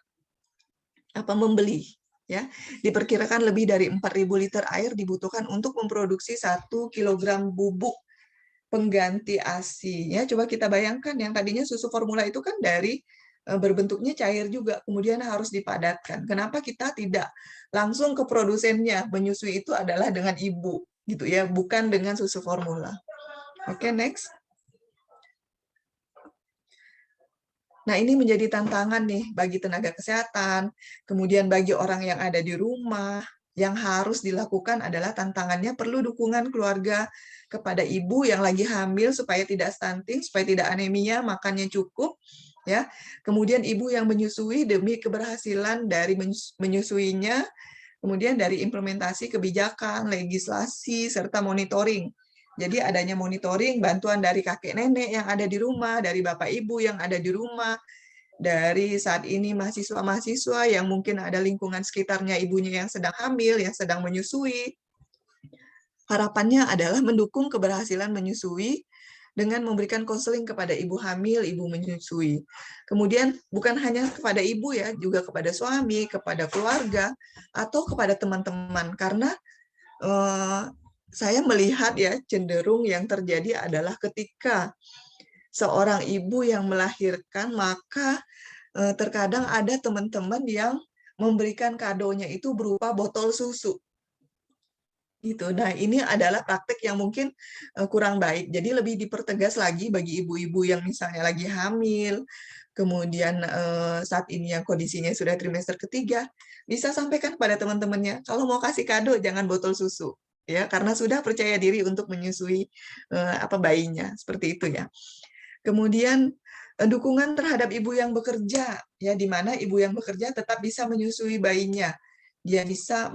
membeli. Ya, diperkirakan lebih dari 4.000 liter air dibutuhkan untuk memproduksi 1 kilogram bubuk pengganti ASI. Ya, coba kita bayangkan yang tadinya susu formula itu kan dari berbentuknya cair juga, kemudian harus dipadatkan. Kenapa kita tidak langsung ke produsennya? Menyusui itu adalah dengan ibu, gitu ya, bukan dengan susu formula. Oke, next. Nah, ini menjadi tantangan nih bagi tenaga kesehatan, kemudian bagi orang yang ada di rumah. Yang harus dilakukan adalah tantangannya perlu dukungan keluarga kepada ibu yang lagi hamil supaya tidak stunting, supaya tidak anemia, makannya cukup, ya. Kemudian ibu yang menyusui demi keberhasilan dari menyusuinya Kemudian dari implementasi kebijakan, legislasi, serta monitoring. Jadi adanya monitoring, bantuan dari kakek nenek yang ada di rumah, dari bapak ibu yang ada di rumah, dari saat ini mahasiswa-mahasiswa yang mungkin ada lingkungan sekitarnya ibunya yang sedang hamil, yang sedang menyusui. Harapannya adalah mendukung keberhasilan menyusui dengan memberikan konseling kepada ibu hamil, ibu menyusui. Kemudian bukan hanya kepada ibu ya, juga kepada suami, kepada keluarga, atau kepada teman-teman. Karena saya melihat ya cenderung yang terjadi adalah ketika seorang ibu yang melahirkan, maka terkadang ada teman-teman yang memberikan kadonya itu berupa botol susu. Gitu. Nah, ini adalah praktek yang mungkin kurang baik. Jadi lebih dipertegas lagi bagi ibu-ibu yang misalnya lagi hamil, kemudian saat ini yang kondisinya sudah trimester ketiga, bisa sampaikan kepada teman-temannya, kalau mau kasih kado jangan botol susu, ya, karena sudah percaya diri untuk menyusui bayinya, seperti itu ya. Kemudian dukungan terhadap ibu yang bekerja, ya, di mana ibu yang bekerja tetap bisa menyusui bayinya. Dia bisa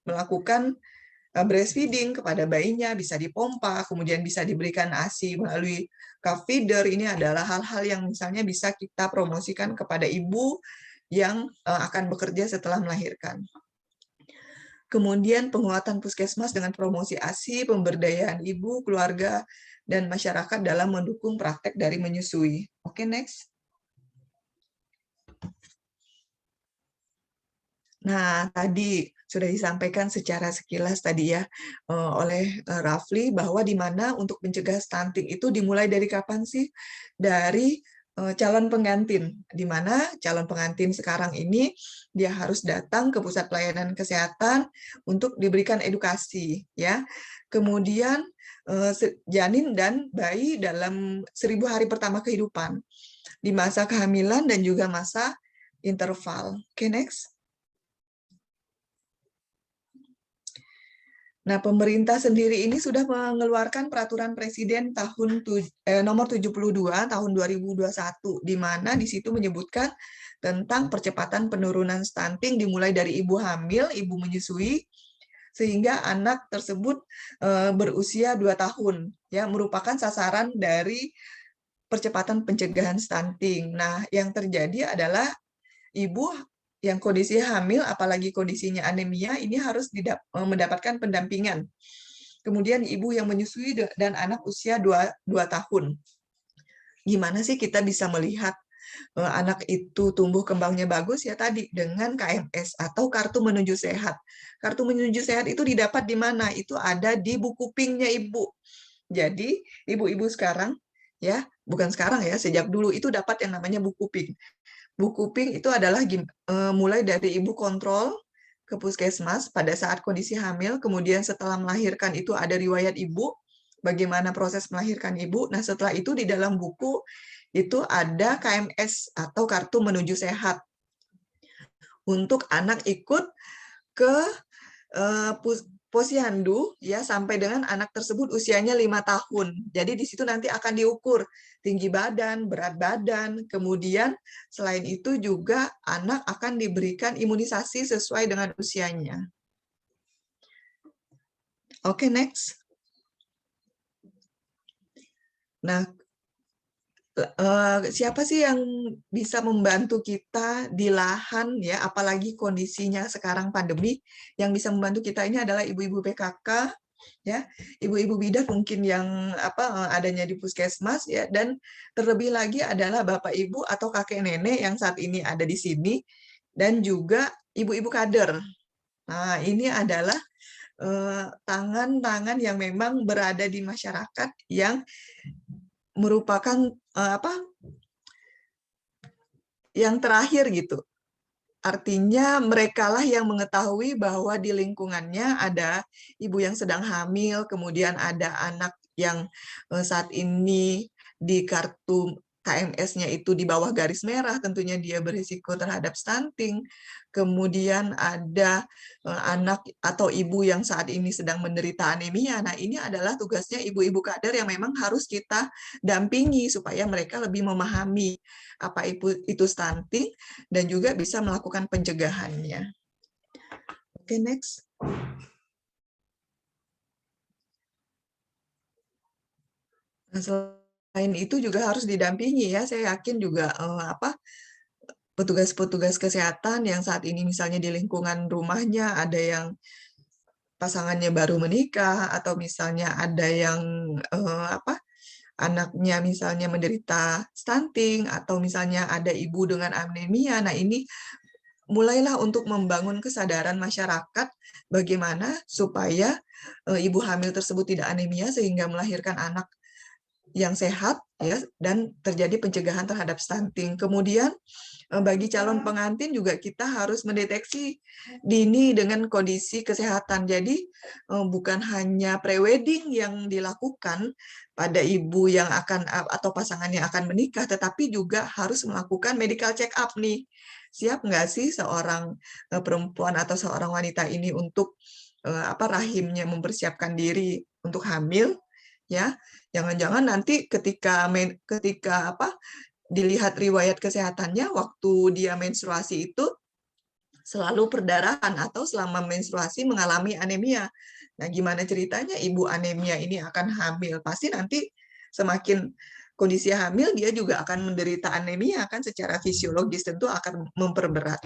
melakukan breastfeeding kepada bayinya, bisa dipompa, kemudian bisa diberikan ASI melalui cup feeder. Ini adalah hal-hal yang misalnya bisa kita promosikan kepada ibu yang akan bekerja setelah melahirkan. Kemudian penguatan puskesmas dengan promosi ASI, pemberdayaan ibu, keluarga, dan masyarakat dalam mendukung praktek dari menyusui. Oke, next. Nah, tadi sudah disampaikan secara sekilas tadi ya oleh Rafli bahwa di mana untuk mencegah stunting itu dimulai dari kapan sih? Dari calon pengantin, di mana calon pengantin sekarang ini dia harus datang ke pusat pelayanan kesehatan untuk diberikan edukasi, ya. Kemudian janin dan bayi dalam 1000 hari pertama kehidupan, di masa kehamilan dan juga masa interval. Oke, next. Nah, pemerintah sendiri ini sudah mengeluarkan peraturan presiden nomor 72 tahun 2021, di mana di situ menyebutkan tentang percepatan penurunan stunting dimulai dari ibu hamil, ibu menyusui, sehingga anak tersebut berusia 2 tahun, ya, merupakan sasaran dari percepatan pencegahan stunting. Nah, yang terjadi adalah ibu yang kondisi hamil, apalagi kondisinya anemia, ini harus mendapatkan pendampingan. Kemudian ibu yang menyusui dan anak usia 2 tahun. Gimana sih kita bisa melihat anak itu tumbuh kembangnya bagus? Ya tadi, dengan KMS atau Kartu Menuju Sehat. Kartu Menuju Sehat itu didapat di mana? Itu ada di buku pinknya ibu. Jadi, ibu-ibu sekarang, ya, bukan sekarang ya, sejak dulu itu dapat yang namanya buku pink. Buku pink itu adalah mulai dari ibu kontrol ke puskesmas pada saat kondisi hamil, kemudian setelah melahirkan itu ada riwayat ibu, bagaimana proses melahirkan ibu. Nah, setelah itu di dalam buku itu ada KMS atau Kartu Menuju Sehat. Untuk anak ikut ke posyandu ya sampai dengan anak tersebut usianya 5 tahun. Jadi di situ nanti akan diukur tinggi badan, berat badan, kemudian selain itu juga anak akan diberikan imunisasi sesuai dengan usianya. Oke, next. Nah, siapa sih yang bisa membantu kita di lahan ya, apalagi kondisinya sekarang pandemi, yang bisa membantu kita ini adalah ibu-ibu PKK ya, ibu-ibu bidan mungkin yang adanya di puskesmas ya, dan terlebih lagi adalah bapak ibu atau kakek nenek yang saat ini ada di sini, dan juga ibu-ibu kader. Nah, ini adalah tangan-tangan yang memang berada di masyarakat yang merupakan yang terakhir gitu. Artinya merekalah yang mengetahui bahwa di lingkungannya ada ibu yang sedang hamil, kemudian ada anak yang saat ini di kartu KMS-nya itu di bawah garis merah, tentunya dia berisiko terhadap stunting. Kemudian ada anak atau ibu yang saat ini sedang menderita anemia. Nah, ini adalah tugasnya ibu-ibu kader yang memang harus kita dampingi supaya mereka lebih memahami apa itu stunting dan juga bisa melakukan pencegahannya. Oke, next. Nah, selain itu juga harus didampingi ya. Saya yakin juga petugas-petugas kesehatan yang saat ini misalnya di lingkungan rumahnya ada yang pasangannya baru menikah atau misalnya ada yang anaknya misalnya menderita stunting atau misalnya ada ibu dengan anemia. Nah, ini mulailah untuk membangun kesadaran masyarakat bagaimana supaya ibu hamil tersebut tidak anemia sehingga melahirkan anak yang sehat ya, dan terjadi pencegahan terhadap stunting. Kemudian bagi calon pengantin juga kita harus mendeteksi dini dengan kondisi kesehatan. Jadi bukan hanya prewedding yang dilakukan pada ibu yang akan atau pasangan yang akan menikah, tetapi juga harus melakukan medical check up nih. Siap nggak sih seorang perempuan atau seorang wanita ini untuk rahimnya mempersiapkan diri untuk hamil? Ya, jangan-jangan nanti ketika dilihat riwayat kesehatannya waktu dia menstruasi itu selalu perdarahan atau selama menstruasi mengalami anemia. Nah, gimana ceritanya ibu anemia ini akan hamil? Pasti nanti semakin kondisi hamil dia juga akan menderita anemia kan, secara fisiologis tentu akan memperberat.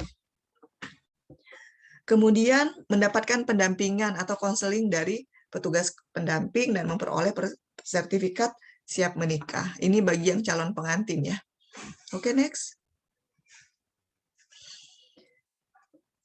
Kemudian mendapatkan pendampingan atau konseling dari petugas pendamping dan memperoleh sertifikat siap menikah. Ini bagi yang calon pengantin ya. Oke, next.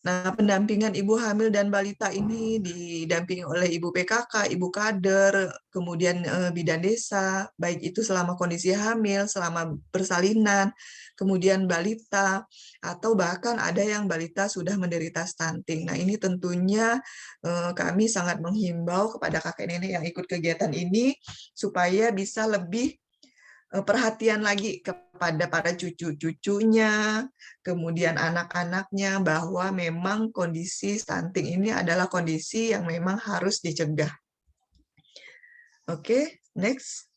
Nah, pendampingan ibu hamil dan balita ini didampingi oleh ibu PKK, ibu kader, kemudian bidan desa, baik itu selama kondisi hamil, selama persalinan, kemudian balita, atau bahkan ada yang balita sudah menderita stunting. Nah, ini tentunya kami sangat menghimbau kepada kakek nenek yang ikut kegiatan ini supaya bisa lebih perhatian lagi kepada para cucu-cucunya, kemudian anak-anaknya, bahwa memang kondisi stunting ini adalah kondisi yang memang harus dicegah. Oke, next.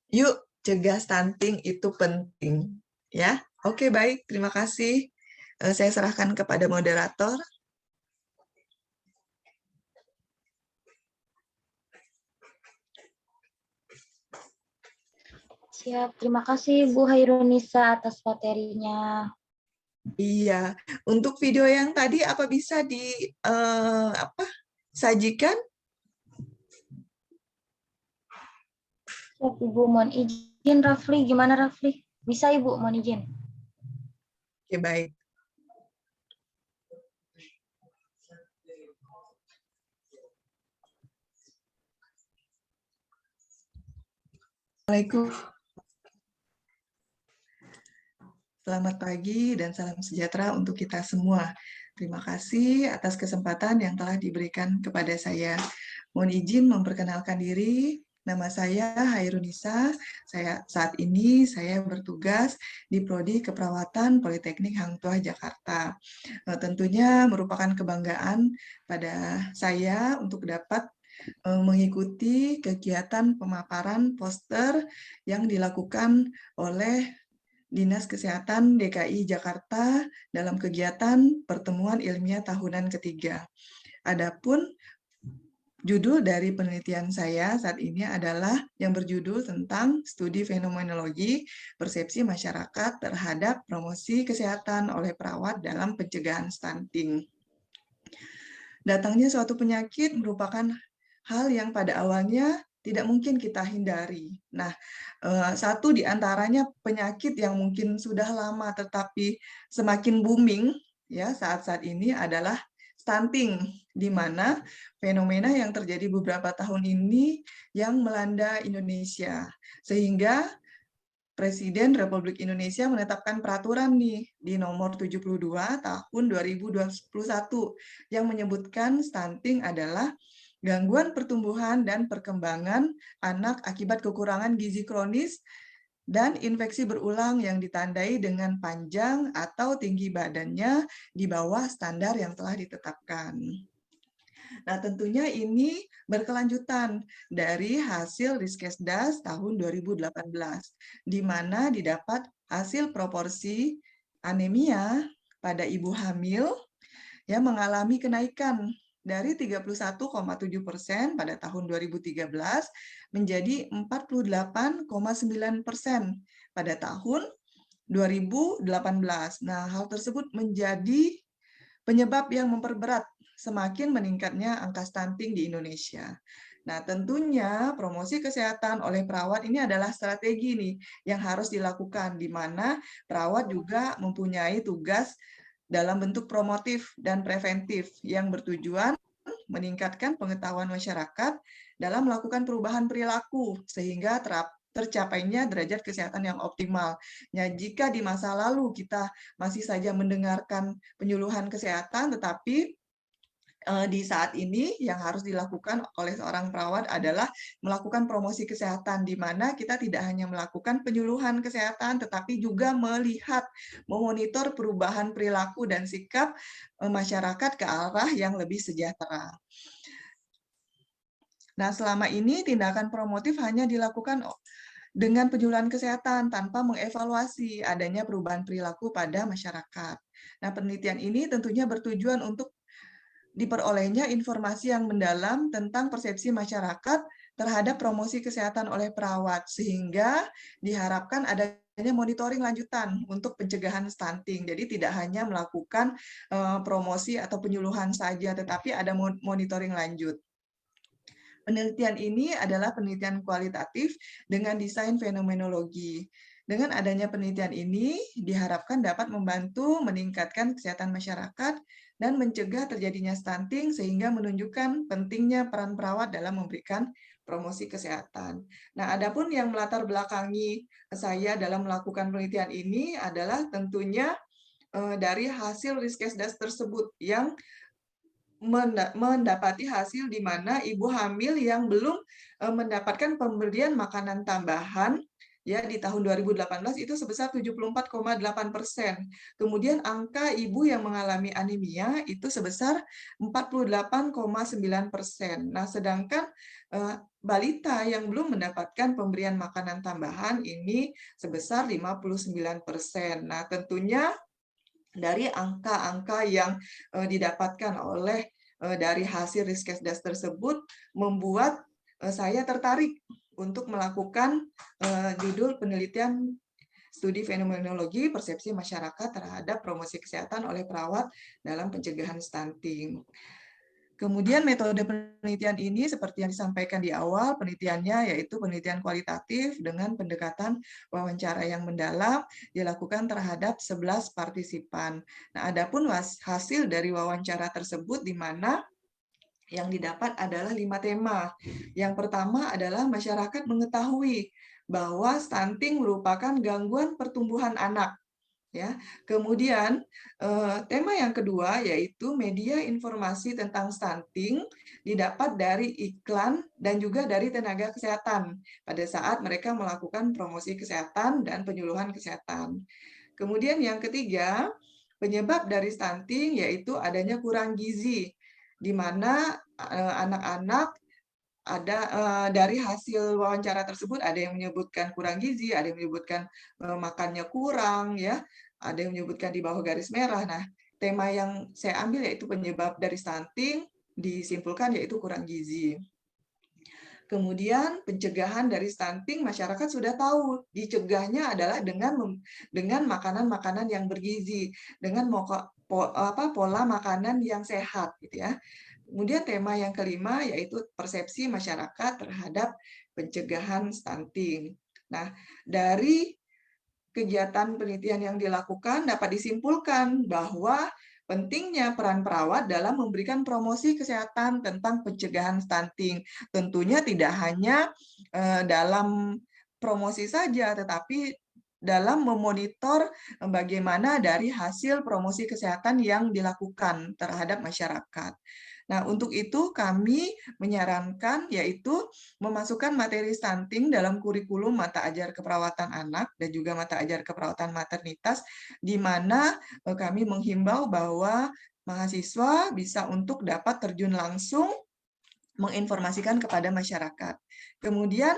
Yuk, cegah stunting itu penting. Ya, oke, baik. Terima kasih. Saya serahkan kepada moderator. Siap, terima kasih Bu Hairunisa atas materinya. Iya, untuk video yang tadi apa bisa sajikan? Siap, Ibu, mohon izin Rafli. Gimana Rafli? Bisa Ibu, mohon izin. Oke, baik. Assalamualaikum. Selamat pagi dan salam sejahtera untuk kita semua. Terima kasih atas kesempatan yang telah diberikan kepada saya. Mohon izin memperkenalkan diri. Nama saya Hairunisa. Saat ini saya bertugas di Prodi Keperawatan Politeknik Hang Tuah Jakarta. Tentunya merupakan kebanggaan pada saya untuk dapat mengikuti kegiatan pemaparan poster yang dilakukan oleh Dinas Kesehatan DKI Jakarta dalam kegiatan pertemuan ilmiah tahunan ketiga. Adapun judul dari penelitian saya saat ini adalah yang berjudul tentang studi fenomenologi persepsi masyarakat terhadap promosi kesehatan oleh perawat dalam pencegahan stunting. Datangnya suatu penyakit merupakan hal yang pada awalnya tidak mungkin kita hindari. Nah, satu di antaranya penyakit yang mungkin sudah lama tetapi semakin booming ya saat-saat ini adalah stunting, di mana fenomena yang terjadi beberapa tahun ini yang melanda Indonesia. Sehingga Presiden Republik Indonesia menetapkan peraturan nih di nomor 72 tahun 2021 yang menyebutkan stunting adalah gangguan pertumbuhan dan perkembangan anak akibat kekurangan gizi kronis dan infeksi berulang yang ditandai dengan panjang atau tinggi badannya di bawah standar yang telah ditetapkan. Nah, tentunya ini berkelanjutan dari hasil Riskesdas tahun 2018, di mana didapat hasil proporsi anemia pada ibu hamil ya mengalami kenaikan dari 31,7% pada tahun 2013 menjadi 48,9% pada tahun 2018. Nah, hal tersebut menjadi penyebab yang memperberat semakin meningkatnya angka stunting di Indonesia. Nah, tentunya promosi kesehatan oleh perawat ini adalah strategi nih yang harus dilakukan, di mana perawat juga mempunyai tugas dalam bentuk promotif dan preventif yang bertujuan meningkatkan pengetahuan masyarakat dalam melakukan perubahan perilaku sehingga tercapainya derajat kesehatan yang optimal. Ya, jika di masa lalu kita masih saja mendengarkan penyuluhan kesehatan, tetapi di saat ini yang harus dilakukan oleh seorang perawat adalah melakukan promosi kesehatan, di mana kita tidak hanya melakukan penyuluhan kesehatan, tetapi juga melihat, memonitor perubahan perilaku dan sikap masyarakat ke arah yang lebih sejahtera. Nah, selama ini tindakan promotif hanya dilakukan dengan penyuluhan kesehatan tanpa mengevaluasi adanya perubahan perilaku pada masyarakat. Nah, penelitian ini tentunya bertujuan untuk diperolehnya informasi yang mendalam tentang persepsi masyarakat terhadap promosi kesehatan oleh perawat, sehingga diharapkan adanya monitoring lanjutan untuk pencegahan stunting. Jadi tidak hanya melakukan promosi atau penyuluhan saja, tetapi ada monitoring lanjut. Penelitian ini adalah penelitian kualitatif dengan desain fenomenologi. Dengan adanya penelitian ini, diharapkan dapat membantu meningkatkan kesehatan masyarakat dan mencegah terjadinya stunting sehingga menunjukkan pentingnya peran perawat dalam memberikan promosi kesehatan. Nah, adapun yang melatar belakangi saya dalam melakukan penelitian ini adalah tentunya dari hasil Riskesdas tersebut yang mendapati hasil di mana ibu hamil yang belum mendapatkan pemberian makanan tambahan ya di tahun 2018 itu sebesar 74,8%. Kemudian angka ibu yang mengalami anemia itu sebesar 48,9%. Nah, sedangkan balita yang belum mendapatkan pemberian makanan tambahan ini sebesar 59%. Nah, tentunya dari angka-angka yang didapatkan oleh dari hasil Riskesdas tersebut membuat saya tertarik untuk melakukan judul penelitian studi fenomenologi persepsi masyarakat terhadap promosi kesehatan oleh perawat dalam pencegahan stunting. Kemudian metode penelitian ini seperti yang disampaikan di awal, penelitiannya yaitu penelitian kualitatif dengan pendekatan wawancara yang mendalam dilakukan terhadap 11 partisipan. Nah, adapun hasil dari wawancara tersebut di mana yang didapat adalah 5 tema. Yang pertama adalah masyarakat mengetahui bahwa stunting merupakan gangguan pertumbuhan anak. Ya, kemudian tema yang kedua yaitu media informasi tentang stunting didapat dari iklan dan juga dari tenaga kesehatan pada saat mereka melakukan promosi kesehatan dan penyuluhan kesehatan. Kemudian yang ketiga, penyebab dari stunting yaitu adanya kurang gizi, di mana anak-anak ada dari hasil wawancara tersebut ada yang menyebutkan kurang gizi, ada yang menyebutkan makannya kurang, ya, ada yang menyebutkan di bawah garis merah. Nah, tema yang saya ambil yaitu penyebab dari stunting, disimpulkan yaitu kurang gizi. Kemudian pencegahan dari stunting masyarakat sudah tahu, dicegahnya adalah dengan makanan-makanan yang bergizi, dengan pola makanan yang sehat, gitu ya. Kemudian tema yang kelima yaitu persepsi masyarakat terhadap pencegahan stunting. Nah, dari kegiatan penelitian yang dilakukan dapat disimpulkan bahwa pentingnya peran perawat dalam memberikan promosi kesehatan tentang pencegahan stunting. Tentunya tidak hanya dalam promosi saja, tetapi dalam memonitor bagaimana dari hasil promosi kesehatan yang dilakukan terhadap masyarakat. Nah, untuk itu kami menyarankan yaitu memasukkan materi stunting dalam kurikulum mata ajar keperawatan anak dan juga mata ajar keperawatan maternitas, di mana kami menghimbau bahwa mahasiswa bisa untuk dapat terjun langsung menginformasikan kepada masyarakat. Kemudian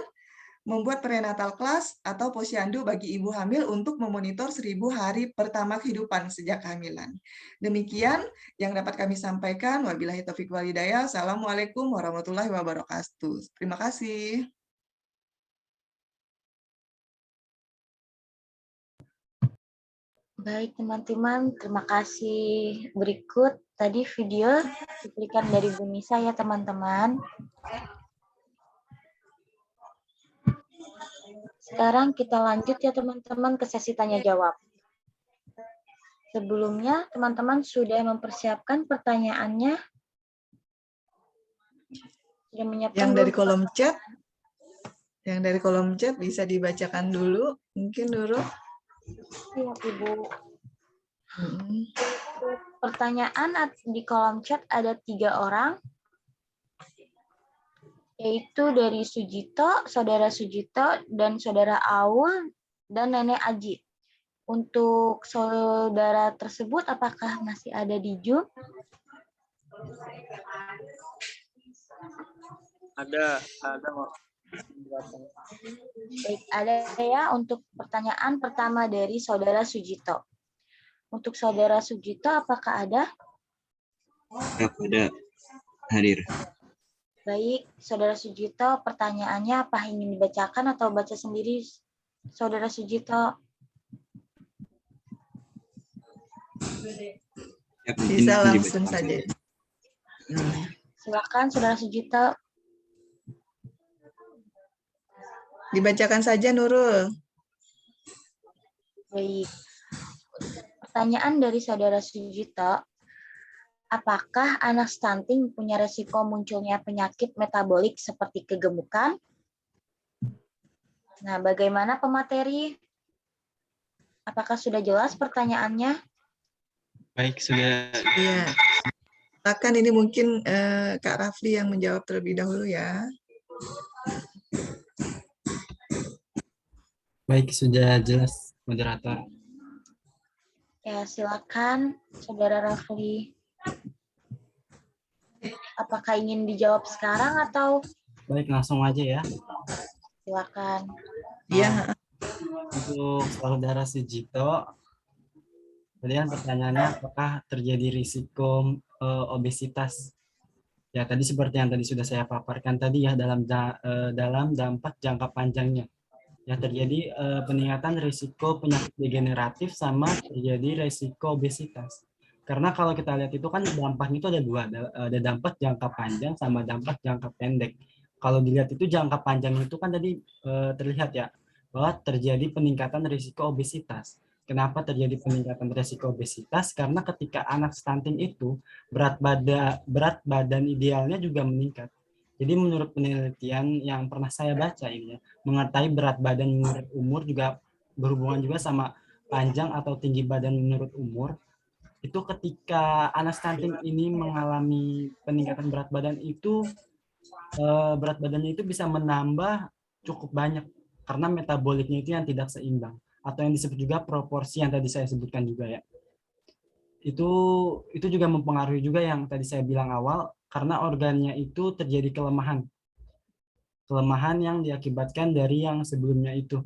membuat prenatal class atau posyandu bagi ibu hamil untuk memonitor 1000 hari pertama kehidupan sejak kehamilan. Demikian yang dapat kami sampaikan. Wabillahi taufiq wal hidayah. Assalamualaikum warahmatullahi wabarakatuh. Terima kasih. Baik teman-teman, terima kasih. Berikut tadi video diberikan dari Bu Nisa ya teman-teman. Sekarang kita lanjut ya teman-teman ke sesi tanya jawab. Sebelumnya teman-teman sudah mempersiapkan pertanyaannya? Sudah menyiapkan Yang belum? dari kolom chat bisa dibacakan dulu, mungkin Nurul. Siap Ibu. Pertanyaan di kolom chat ada 3 orang, yaitu dari Sujito, Saudara Sujito, dan Saudara Aul, dan Nenek Aji. Untuk saudara tersebut, apakah masih ada di Zoom? Ada. Baik, ada ya untuk pertanyaan pertama dari Saudara Sujito. Untuk Saudara Sujito, apakah ada? Ada. Hadir. Baik, Saudara Sujito, pertanyaannya apa ingin dibacakan atau baca sendiri, Saudara Sujito? Bisa langsung saja. Silakan, Saudara Sujito. Dibacakan saja, Nurul. Baik. Pertanyaan dari Saudara Sujito, apakah anak stunting punya resiko munculnya penyakit metabolik seperti kegemukan? Nah, bagaimana pemateri? Apakah sudah jelas pertanyaannya? Baik, sudah. Iya. Silakan, ini mungkin Kak Rafli yang menjawab terlebih dahulu ya. Baik, sudah jelas, moderator. Ya, silakan, Saudara Rafli. Apakah ingin dijawab sekarang atau? Baik, langsung aja ya. Silakan. Iya. Untuk Saudara Sujito, kemudian pertanyaannya apakah terjadi risiko obesitas? Ya, tadi seperti yang tadi sudah saya paparkan tadi ya, dalam dampak jangka panjangnya. Ya, terjadi peningkatan risiko penyakit degeneratif sama terjadi risiko obesitas. Karena kalau kita lihat itu kan dampaknya itu ada dua, ada dampak jangka panjang sama dampak jangka pendek. Kalau dilihat itu jangka panjang itu kan tadi terlihat ya, bahwa terjadi peningkatan risiko obesitas. Kenapa terjadi peningkatan risiko obesitas? Karena ketika anak stunting itu berat badan idealnya juga meningkat. Jadi menurut penelitian yang pernah saya baca ini ya, mengenai berat badan menurut umur juga berhubungan juga sama panjang atau tinggi badan menurut umur. Itu ketika anak stunting ini mengalami peningkatan berat badan itu, berat badannya itu bisa menambah cukup banyak karena metaboliknya itu yang tidak seimbang, atau yang disebut juga proporsi yang tadi saya sebutkan juga ya. Itu juga mempengaruhi juga yang tadi saya bilang awal, karena organnya itu terjadi kelemahan yang diakibatkan dari yang sebelumnya itu.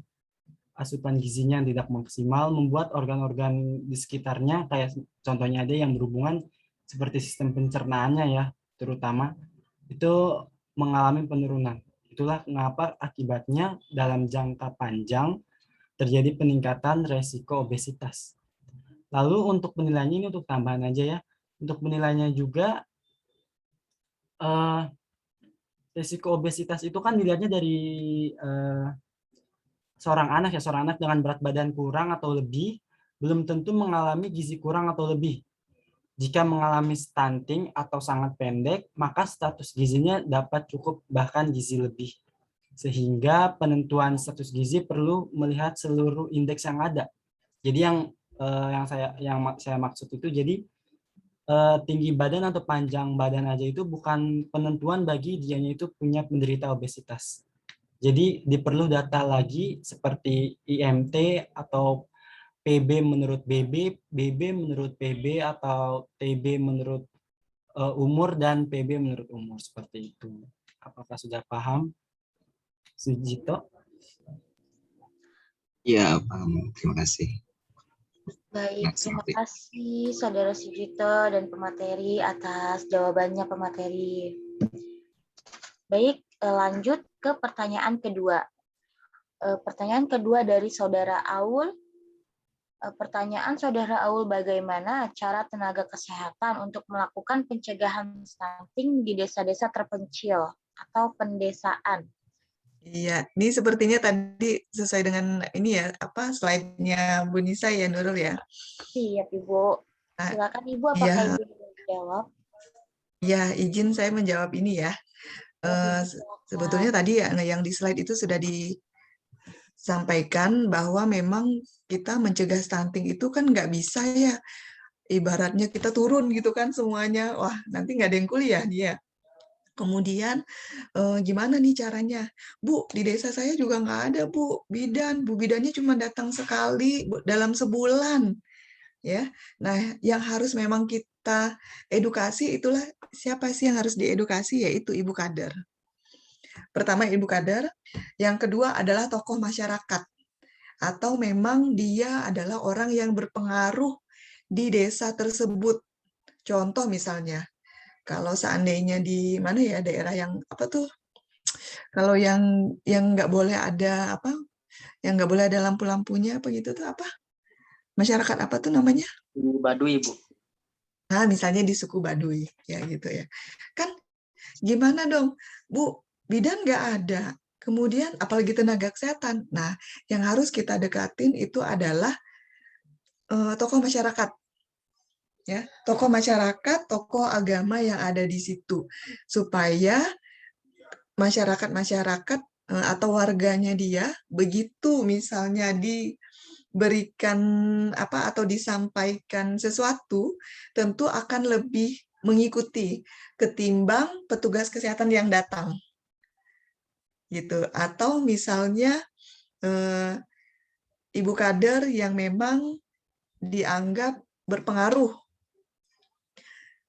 Asupan gizinya yang tidak maksimal membuat organ-organ di sekitarnya, kayak contohnya ada yang berhubungan seperti sistem pencernaannya ya, terutama itu mengalami penurunan. Itulah mengapa akibatnya dalam jangka panjang terjadi peningkatan resiko obesitas. Lalu untuk penilaiannya ini untuk tambahan aja ya. Untuk penilaiannya juga resiko obesitas itu kan dilihatnya dari seorang anak dengan berat badan kurang atau lebih belum tentu mengalami gizi kurang atau lebih. Jika mengalami stunting atau sangat pendek, maka status gizinya dapat cukup bahkan gizi lebih. Sehingga penentuan status gizi perlu melihat seluruh indeks yang ada. Jadi yang saya maksud itu, jadi tinggi badan atau panjang badan aja itu bukan penentuan bagi dianya itu punya penderita obesitas. Jadi diperlu data lagi seperti IMT atau PB menurut BB menurut PB, atau TB menurut umur, dan PB menurut umur, seperti itu. Apakah sudah paham, Sujito? Iya, paham. Terima kasih. Baik, Mas terima Rafli. kasih Saudara Sujito dan pemateri atas jawabannya pemateri. Baik, lanjut ke pertanyaan kedua. Pertanyaan kedua dari Saudara Aul. Pertanyaan Saudara Aul, bagaimana cara tenaga kesehatan untuk melakukan pencegahan stunting di desa-desa terpencil atau pendesaan? Iya, ini sepertinya tadi sesuai dengan ini ya, apa slide-nya Bu Nisa ya, Nurul ya. Siap, Ibu. Nah, Silakan Ibu, apakah iya, Ibu ingin menjawab? ya izin saya menjawab ini ya. Ya, Ibu, Sebetulnya silakan. tadi ya yang di slide itu sudah disampaikan bahwa memang kita mencegah stunting itu kan nggak bisa ya. Ibaratnya kita turun gitu kan semuanya, wah nanti nggak ada yang kuliah dia. Kemudian gimana nih caranya? Bu, di desa saya juga nggak ada Bu bidan. Bu bidannya cuma datang sekali dalam sebulan. Ya, nah yang harus memang kita edukasi itulah siapa sih yang harus diedukasi, yaitu ibu kader. Pertama ibu kader, yang kedua adalah tokoh masyarakat atau memang dia adalah orang yang berpengaruh di desa tersebut. Contoh misalnya, kalau seandainya di mana ya daerah yang apa tuh, kalau yang nggak boleh ada apa, yang nggak boleh ada lampu-lampunya apa gitu tuh apa? Masyarakat apa tuh namanya? Baduy, Bu. Nah, misalnya di suku Baduy, ya gitu ya. Kan gimana dong, Bu, bidan nggak ada. Kemudian apalagi tenaga kesehatan. Nah, yang harus kita dekatin itu adalah tokoh masyarakat. Ya, tokoh masyarakat, tokoh agama yang ada di situ. Supaya masyarakat-masyarakat atau warganya dia, begitu misalnya diberikan apa atau disampaikan sesuatu, tentu akan lebih mengikuti ketimbang petugas kesehatan yang datang gitu. Atau misalnya ibu kader yang memang dianggap berpengaruh,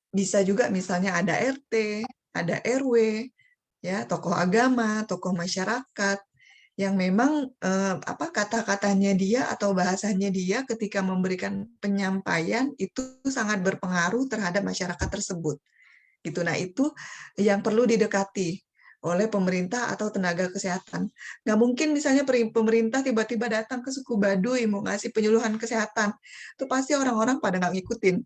bisa juga misalnya ada RT, ada RW, ya tokoh agama, tokoh masyarakat yang memang apa kata-katanya dia atau bahasanya dia ketika memberikan penyampaian itu sangat berpengaruh terhadap masyarakat tersebut. Gitu. Nah, itu yang perlu didekati oleh pemerintah atau tenaga kesehatan. Nggak mungkin misalnya pemerintah tiba-tiba datang ke suku Baduy mau ngasih penyuluhan kesehatan. Itu pasti orang-orang pada nggak ngikutin.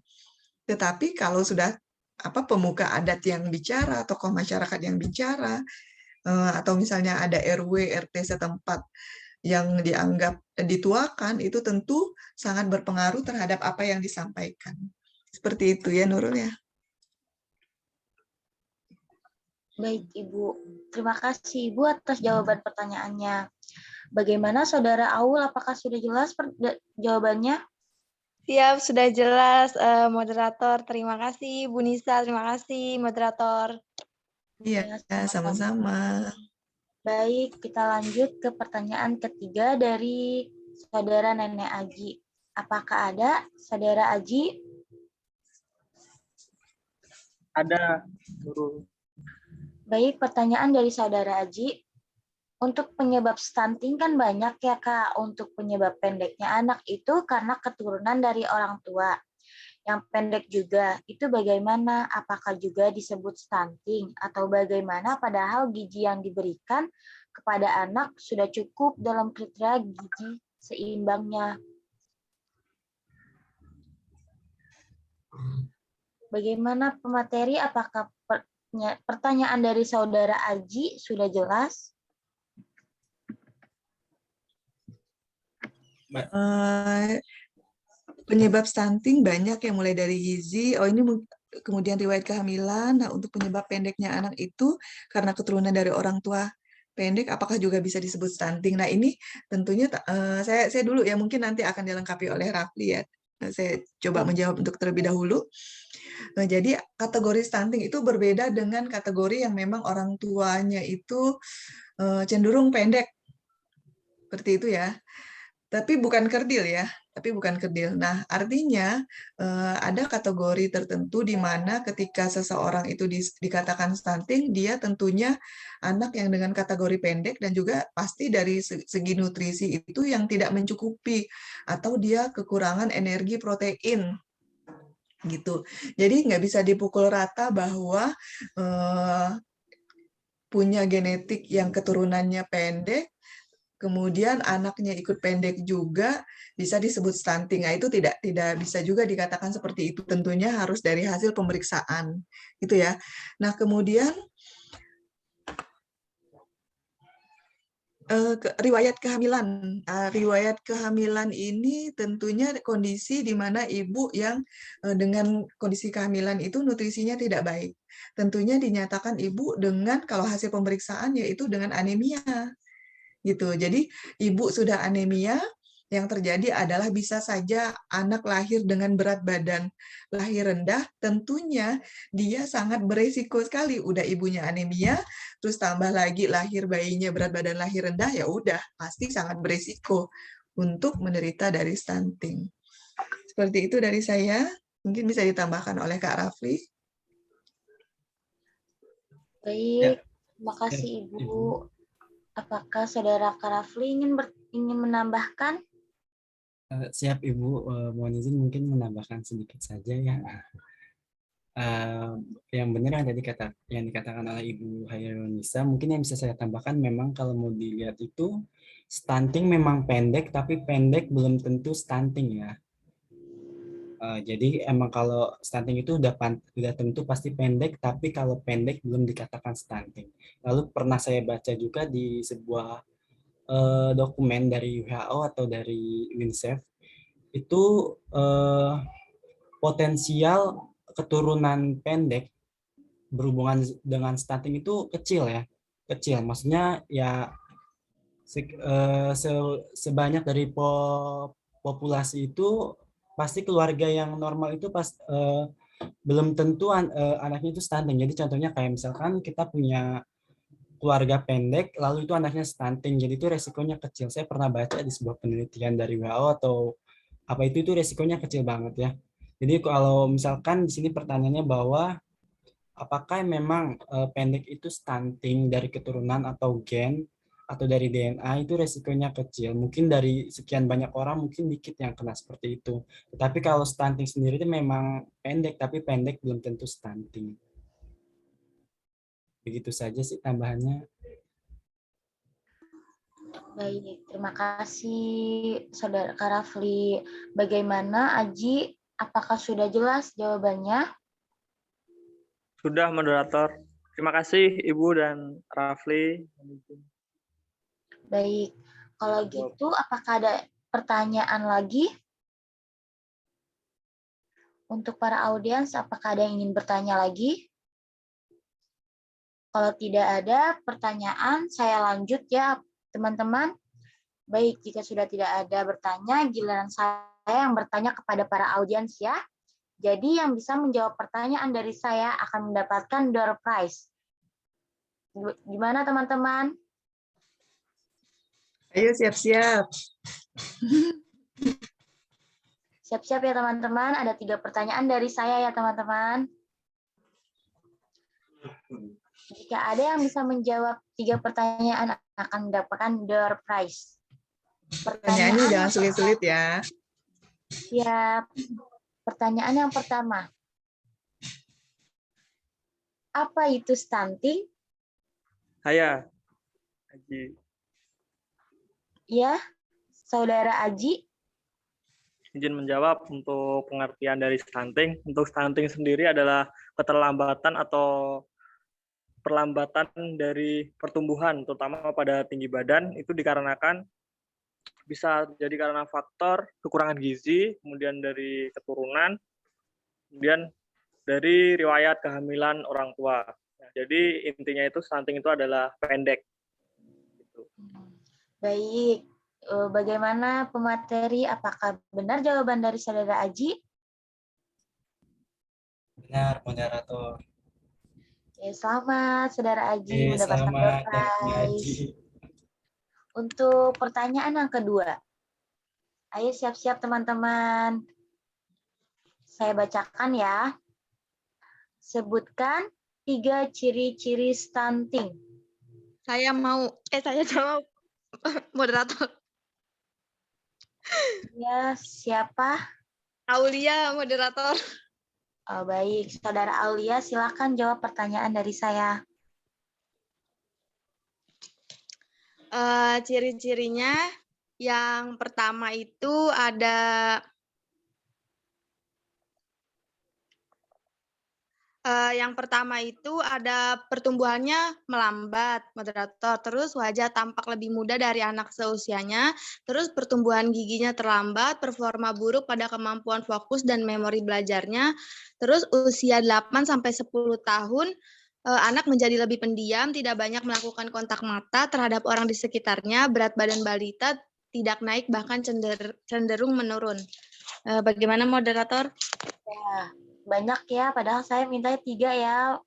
Tetapi kalau sudah apa pemuka adat yang bicara, tokoh masyarakat yang bicara, atau misalnya ada RW, RT setempat yang dianggap dituakan, itu tentu sangat berpengaruh terhadap apa yang disampaikan. Seperti itu ya, Nurul ya. Baik, Ibu. Terima kasih, Ibu, atas jawaban pertanyaannya. Bagaimana Saudara Aul, apakah sudah jelas jawabannya? Siap, sudah jelas, moderator. Terima kasih, Bu Nisa. Terima kasih, moderator. Iya, Ya, sama-sama. Baik, kita lanjut ke pertanyaan ketiga dari Saudara Nenek Aji. Apakah ada Saudara Aji? Ada. Baik, pertanyaan dari Saudara Aji. Untuk penyebab stunting kan banyak ya, Kak. Untuk penyebab pendeknya anak itu karena keturunan dari orang tua. Yang pendek juga, itu bagaimana? Apakah juga disebut stunting? Atau bagaimana padahal gizi yang diberikan kepada anak sudah cukup dalam kriteria gizi seimbangnya? Bagaimana pemateri? Apakah pertanyaan dari Saudara Aji sudah jelas? Penyebab stunting banyak yang mulai dari gizi, ini kemudian riwayat kehamilan. Nah, untuk penyebab pendeknya anak itu karena keturunan dari orang tua pendek, apakah juga bisa disebut stunting? Nah, ini tentunya saya dulu ya, mungkin nanti akan dilengkapi oleh Rafli ya. Saya coba menjawab untuk terlebih dahulu. Nah, jadi kategori stunting itu berbeda dengan kategori yang memang orang tuanya itu cenderung pendek. Seperti itu ya. Tapi bukan kerdil ya, tapi bukan kerdil. Nah, artinya ada kategori tertentu di mana ketika seseorang itu dikatakan stunting, dia tentunya anak yang dengan kategori pendek dan juga pasti dari segi nutrisi itu yang tidak mencukupi atau dia kekurangan energi protein gitu. Jadi nggak bisa dipukul rata bahwa punya genetik yang keturunannya pendek, kemudian anaknya ikut pendek juga bisa disebut stunting. Nah, itu tidak bisa juga dikatakan seperti itu. Tentunya harus dari hasil pemeriksaan, gitu ya. Nah, kemudian riwayat kehamilan. Riwayat kehamilan ini tentunya kondisi di mana ibu yang dengan kondisi kehamilan itu nutrisinya tidak baik. Tentunya dinyatakan ibu dengan kalau hasil pemeriksaan yaitu dengan anemia. Gitu. Jadi ibu sudah anemia, yang terjadi adalah bisa saja anak lahir dengan berat badan lahir rendah, tentunya dia sangat beresiko sekali. Udah ibunya anemia, terus tambah lagi lahir bayinya berat badan lahir rendah, ya udah pasti sangat beresiko untuk menderita dari stunting. Seperti itu dari saya. Mungkin bisa ditambahkan oleh Kak Rafli. Baik, terima kasih Ibu. Apakah Saudara Kak Rafli ingin menambahkan? Siap Ibu, mohon izin mungkin menambahkan sedikit saja ya. Yang benar yang dikatakan oleh Ibu Hairunisa, mungkin yang bisa saya tambahkan memang kalau mau dilihat itu stunting memang pendek, tapi pendek belum tentu stunting ya. Jadi emang kalau stunting itu udah tentu pasti pendek, tapi kalau pendek belum dikatakan stunting. Lalu pernah saya baca juga di sebuah dokumen dari WHO atau dari UNICEF itu potensial keturunan pendek berhubungan dengan stunting itu kecil ya, kecil. Maksudnya ya sebanyak dari populasi itu pasti keluarga yang normal itu belum tentu anaknya itu stunting. Jadi contohnya kayak misalkan kita punya keluarga pendek, lalu itu anaknya stunting, jadi itu resikonya kecil. Saya pernah baca di sebuah penelitian dari WHO atau apa itu resikonya kecil banget ya. Jadi kalau misalkan di sini pertanyaannya bahwa apakah memang pendek itu stunting dari keturunan atau gen atau dari DNA itu resikonya kecil. Mungkin dari sekian banyak orang mungkin dikit yang kena seperti itu. Tetapi kalau stunting sendiri itu memang pendek, tapi pendek belum tentu stunting. Begitu saja sih tambahannya. Baik, terima kasih Saudara Kak Rafli. Bagaimana Aji? Apakah sudah jelas jawabannya? Sudah, moderator. Terima kasih Ibu dan Rafli. Baik, kalau gitu apakah ada pertanyaan lagi? Untuk para audiens, apakah ada yang ingin bertanya lagi? Kalau tidak ada pertanyaan, saya lanjut ya teman-teman. Baik, jika sudah tidak ada bertanya, giliran saya yang bertanya kepada para audiens ya. Jadi yang bisa menjawab pertanyaan dari saya akan mendapatkan door prize. Gimana teman-teman? Ayo siap-siap. Siap-siap ya teman-teman. Ada 3 pertanyaan dari saya ya teman-teman. Jika ada yang bisa menjawab 3 pertanyaan akan mendapatkan door prize. Pertanyaannya jangan sulit-sulit ya. Siap. Pertanyaan yang pertama. Apa itu stunting? Saya, Aji. Ya, Saudara Aji. Izin menjawab untuk pengertian dari stunting. Untuk stunting sendiri adalah keterlambatan atau perlambatan dari pertumbuhan, terutama pada tinggi badan, itu dikarenakan bisa jadi karena faktor kekurangan gizi, kemudian dari keturunan, kemudian dari riwayat kehamilan orang tua. Nah, jadi intinya itu stunting itu adalah pendek. Baik. Bagaimana pemateri? Apakah benar jawaban dari Saudara Aji? Benar, moderator. Oke, selamat Saudara Aji mendapatkan door Selamat prize. Aji. Untuk pertanyaan yang kedua. Ayo siap-siap teman-teman. Saya bacakan ya. Sebutkan 3 ciri-ciri stunting. Saya jawab moderator. Ya, siapa? Aulia moderator. Oh, baik, Saudara Aulia, silakan jawab pertanyaan dari saya. Ciri-cirinya yang pertama itu ada pertumbuhannya melambat, moderator. Terus wajah tampak lebih muda dari anak seusianya. Terus pertumbuhan giginya terlambat, performa buruk pada kemampuan fokus dan memori belajarnya. Terus usia 8-10 tahun, anak menjadi lebih pendiam, tidak banyak melakukan kontak mata terhadap orang di sekitarnya, berat badan balita tidak naik, bahkan cenderung menurun. Bagaimana moderator? Ya, banyak ya, padahal saya minta 3 ya.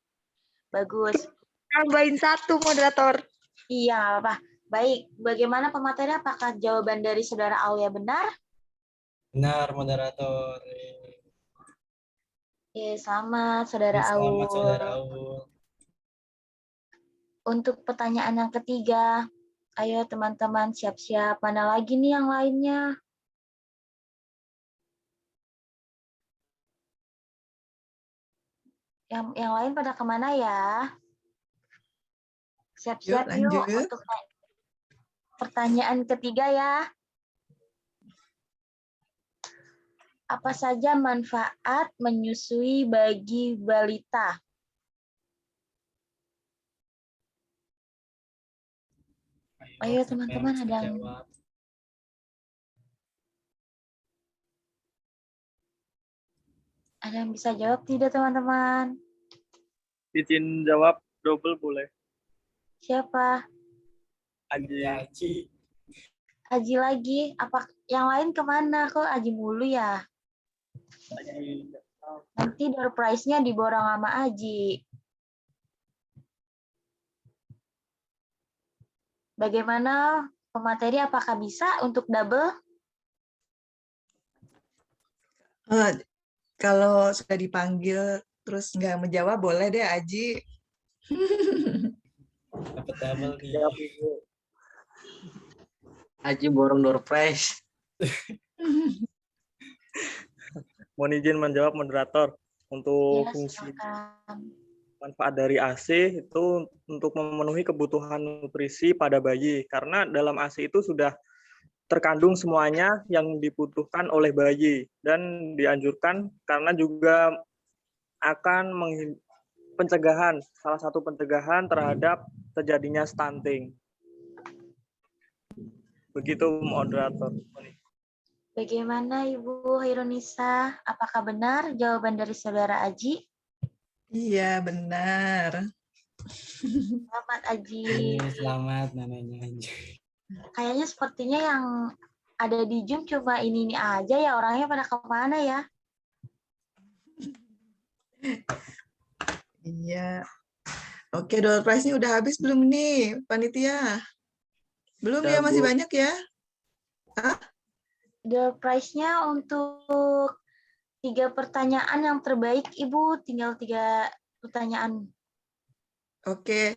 Bagus. Tambahin 1 moderator. Iya, nggak apa-apa. Baik, bagaimana pemateri? Apakah jawaban dari Saudara Aulia benar? Benar, moderator. Selamat, Saudara Aul. Selamat, Saudara Aul. Untuk pertanyaan yang ketiga, ayo teman-teman siap-siap. Mana lagi nih yang lainnya? Yang lain pada kemana ya? Siap-siap yuk lanjut. untuk pertanyaan ketiga ya. Apa saja manfaat menyusui bagi balita? Ayo teman-teman, ada yang bisa jawab tidak teman-teman? Izin jawab double boleh. Siapa? Aji. Aji lagi. Apa yang lain kemana? Kok Aji mulu ya? Nanti door prize-nya diborong sama Aji. Bagaimana pemateri? Apakah bisa untuk double? Kalau sudah dipanggil terus nggak menjawab, boleh deh Aji. Dapat double nih. Aji borong door prize. Mohon izin menjawab moderator. Untuk Ya, fungsi silakan. manfaat dari AC itu untuk memenuhi kebutuhan nutrisi pada bayi. Karena dalam AC itu sudah terkandung semuanya yang dibutuhkan oleh bayi dan dianjurkan karena juga akan pencegahan, salah satu pencegahan terhadap terjadinya stunting. Begitu moderator. Bagaimana Ibu Hairunisa? Apakah benar jawaban dari Saudara Aji? Iya, benar. Selamat Aji. Selamat namanya Aji. Kayaknya sepertinya yang ada di Zoom cuma ini aja ya, orangnya pada kemana ya? Iya. Oke, door prize-nya udah habis belum nih, panitia? Belum ya, masih banyak ya? Door prize-nya untuk 3 pertanyaan yang terbaik, Ibu. Tinggal 3 pertanyaan. Oke.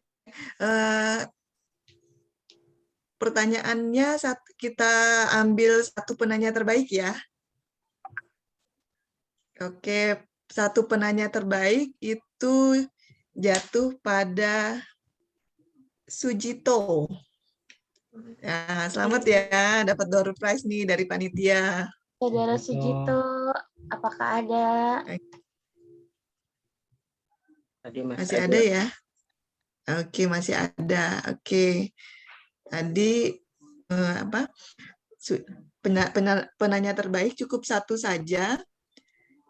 Pertanyaannya kita ambil 1 penanya terbaik ya. Oke, 1 penanya terbaik itu jatuh pada Sujito. Ya, selamat ya, dapat door prize nih dari panitia. Saudara Sujito, apakah ada? Tadi masih ada ya? Oke, masih ada. Oke. Tadi penanya terbaik cukup 1 saja.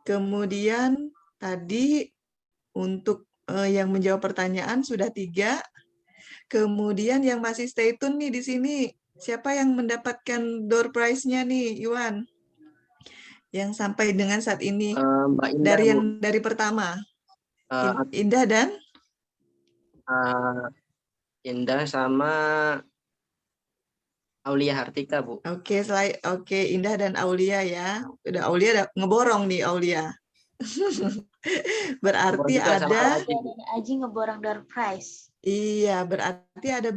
Kemudian tadi untuk yang menjawab pertanyaan sudah 3. Kemudian yang masih stay tune nih di sini, siapa yang mendapatkan door prize-nya nih, Iwan? Yang sampai dengan saat ini Mbak Indah, dari pertama. Indah dan? Indah sama Aulia Hartika, Bu. Oke, Indah dan Aulia ya. Udah Aulia udah ngeborong nih Aulia. Berarti Juga sama ada Aji, Bu. Aji ngeborong door prize. iya, berarti ada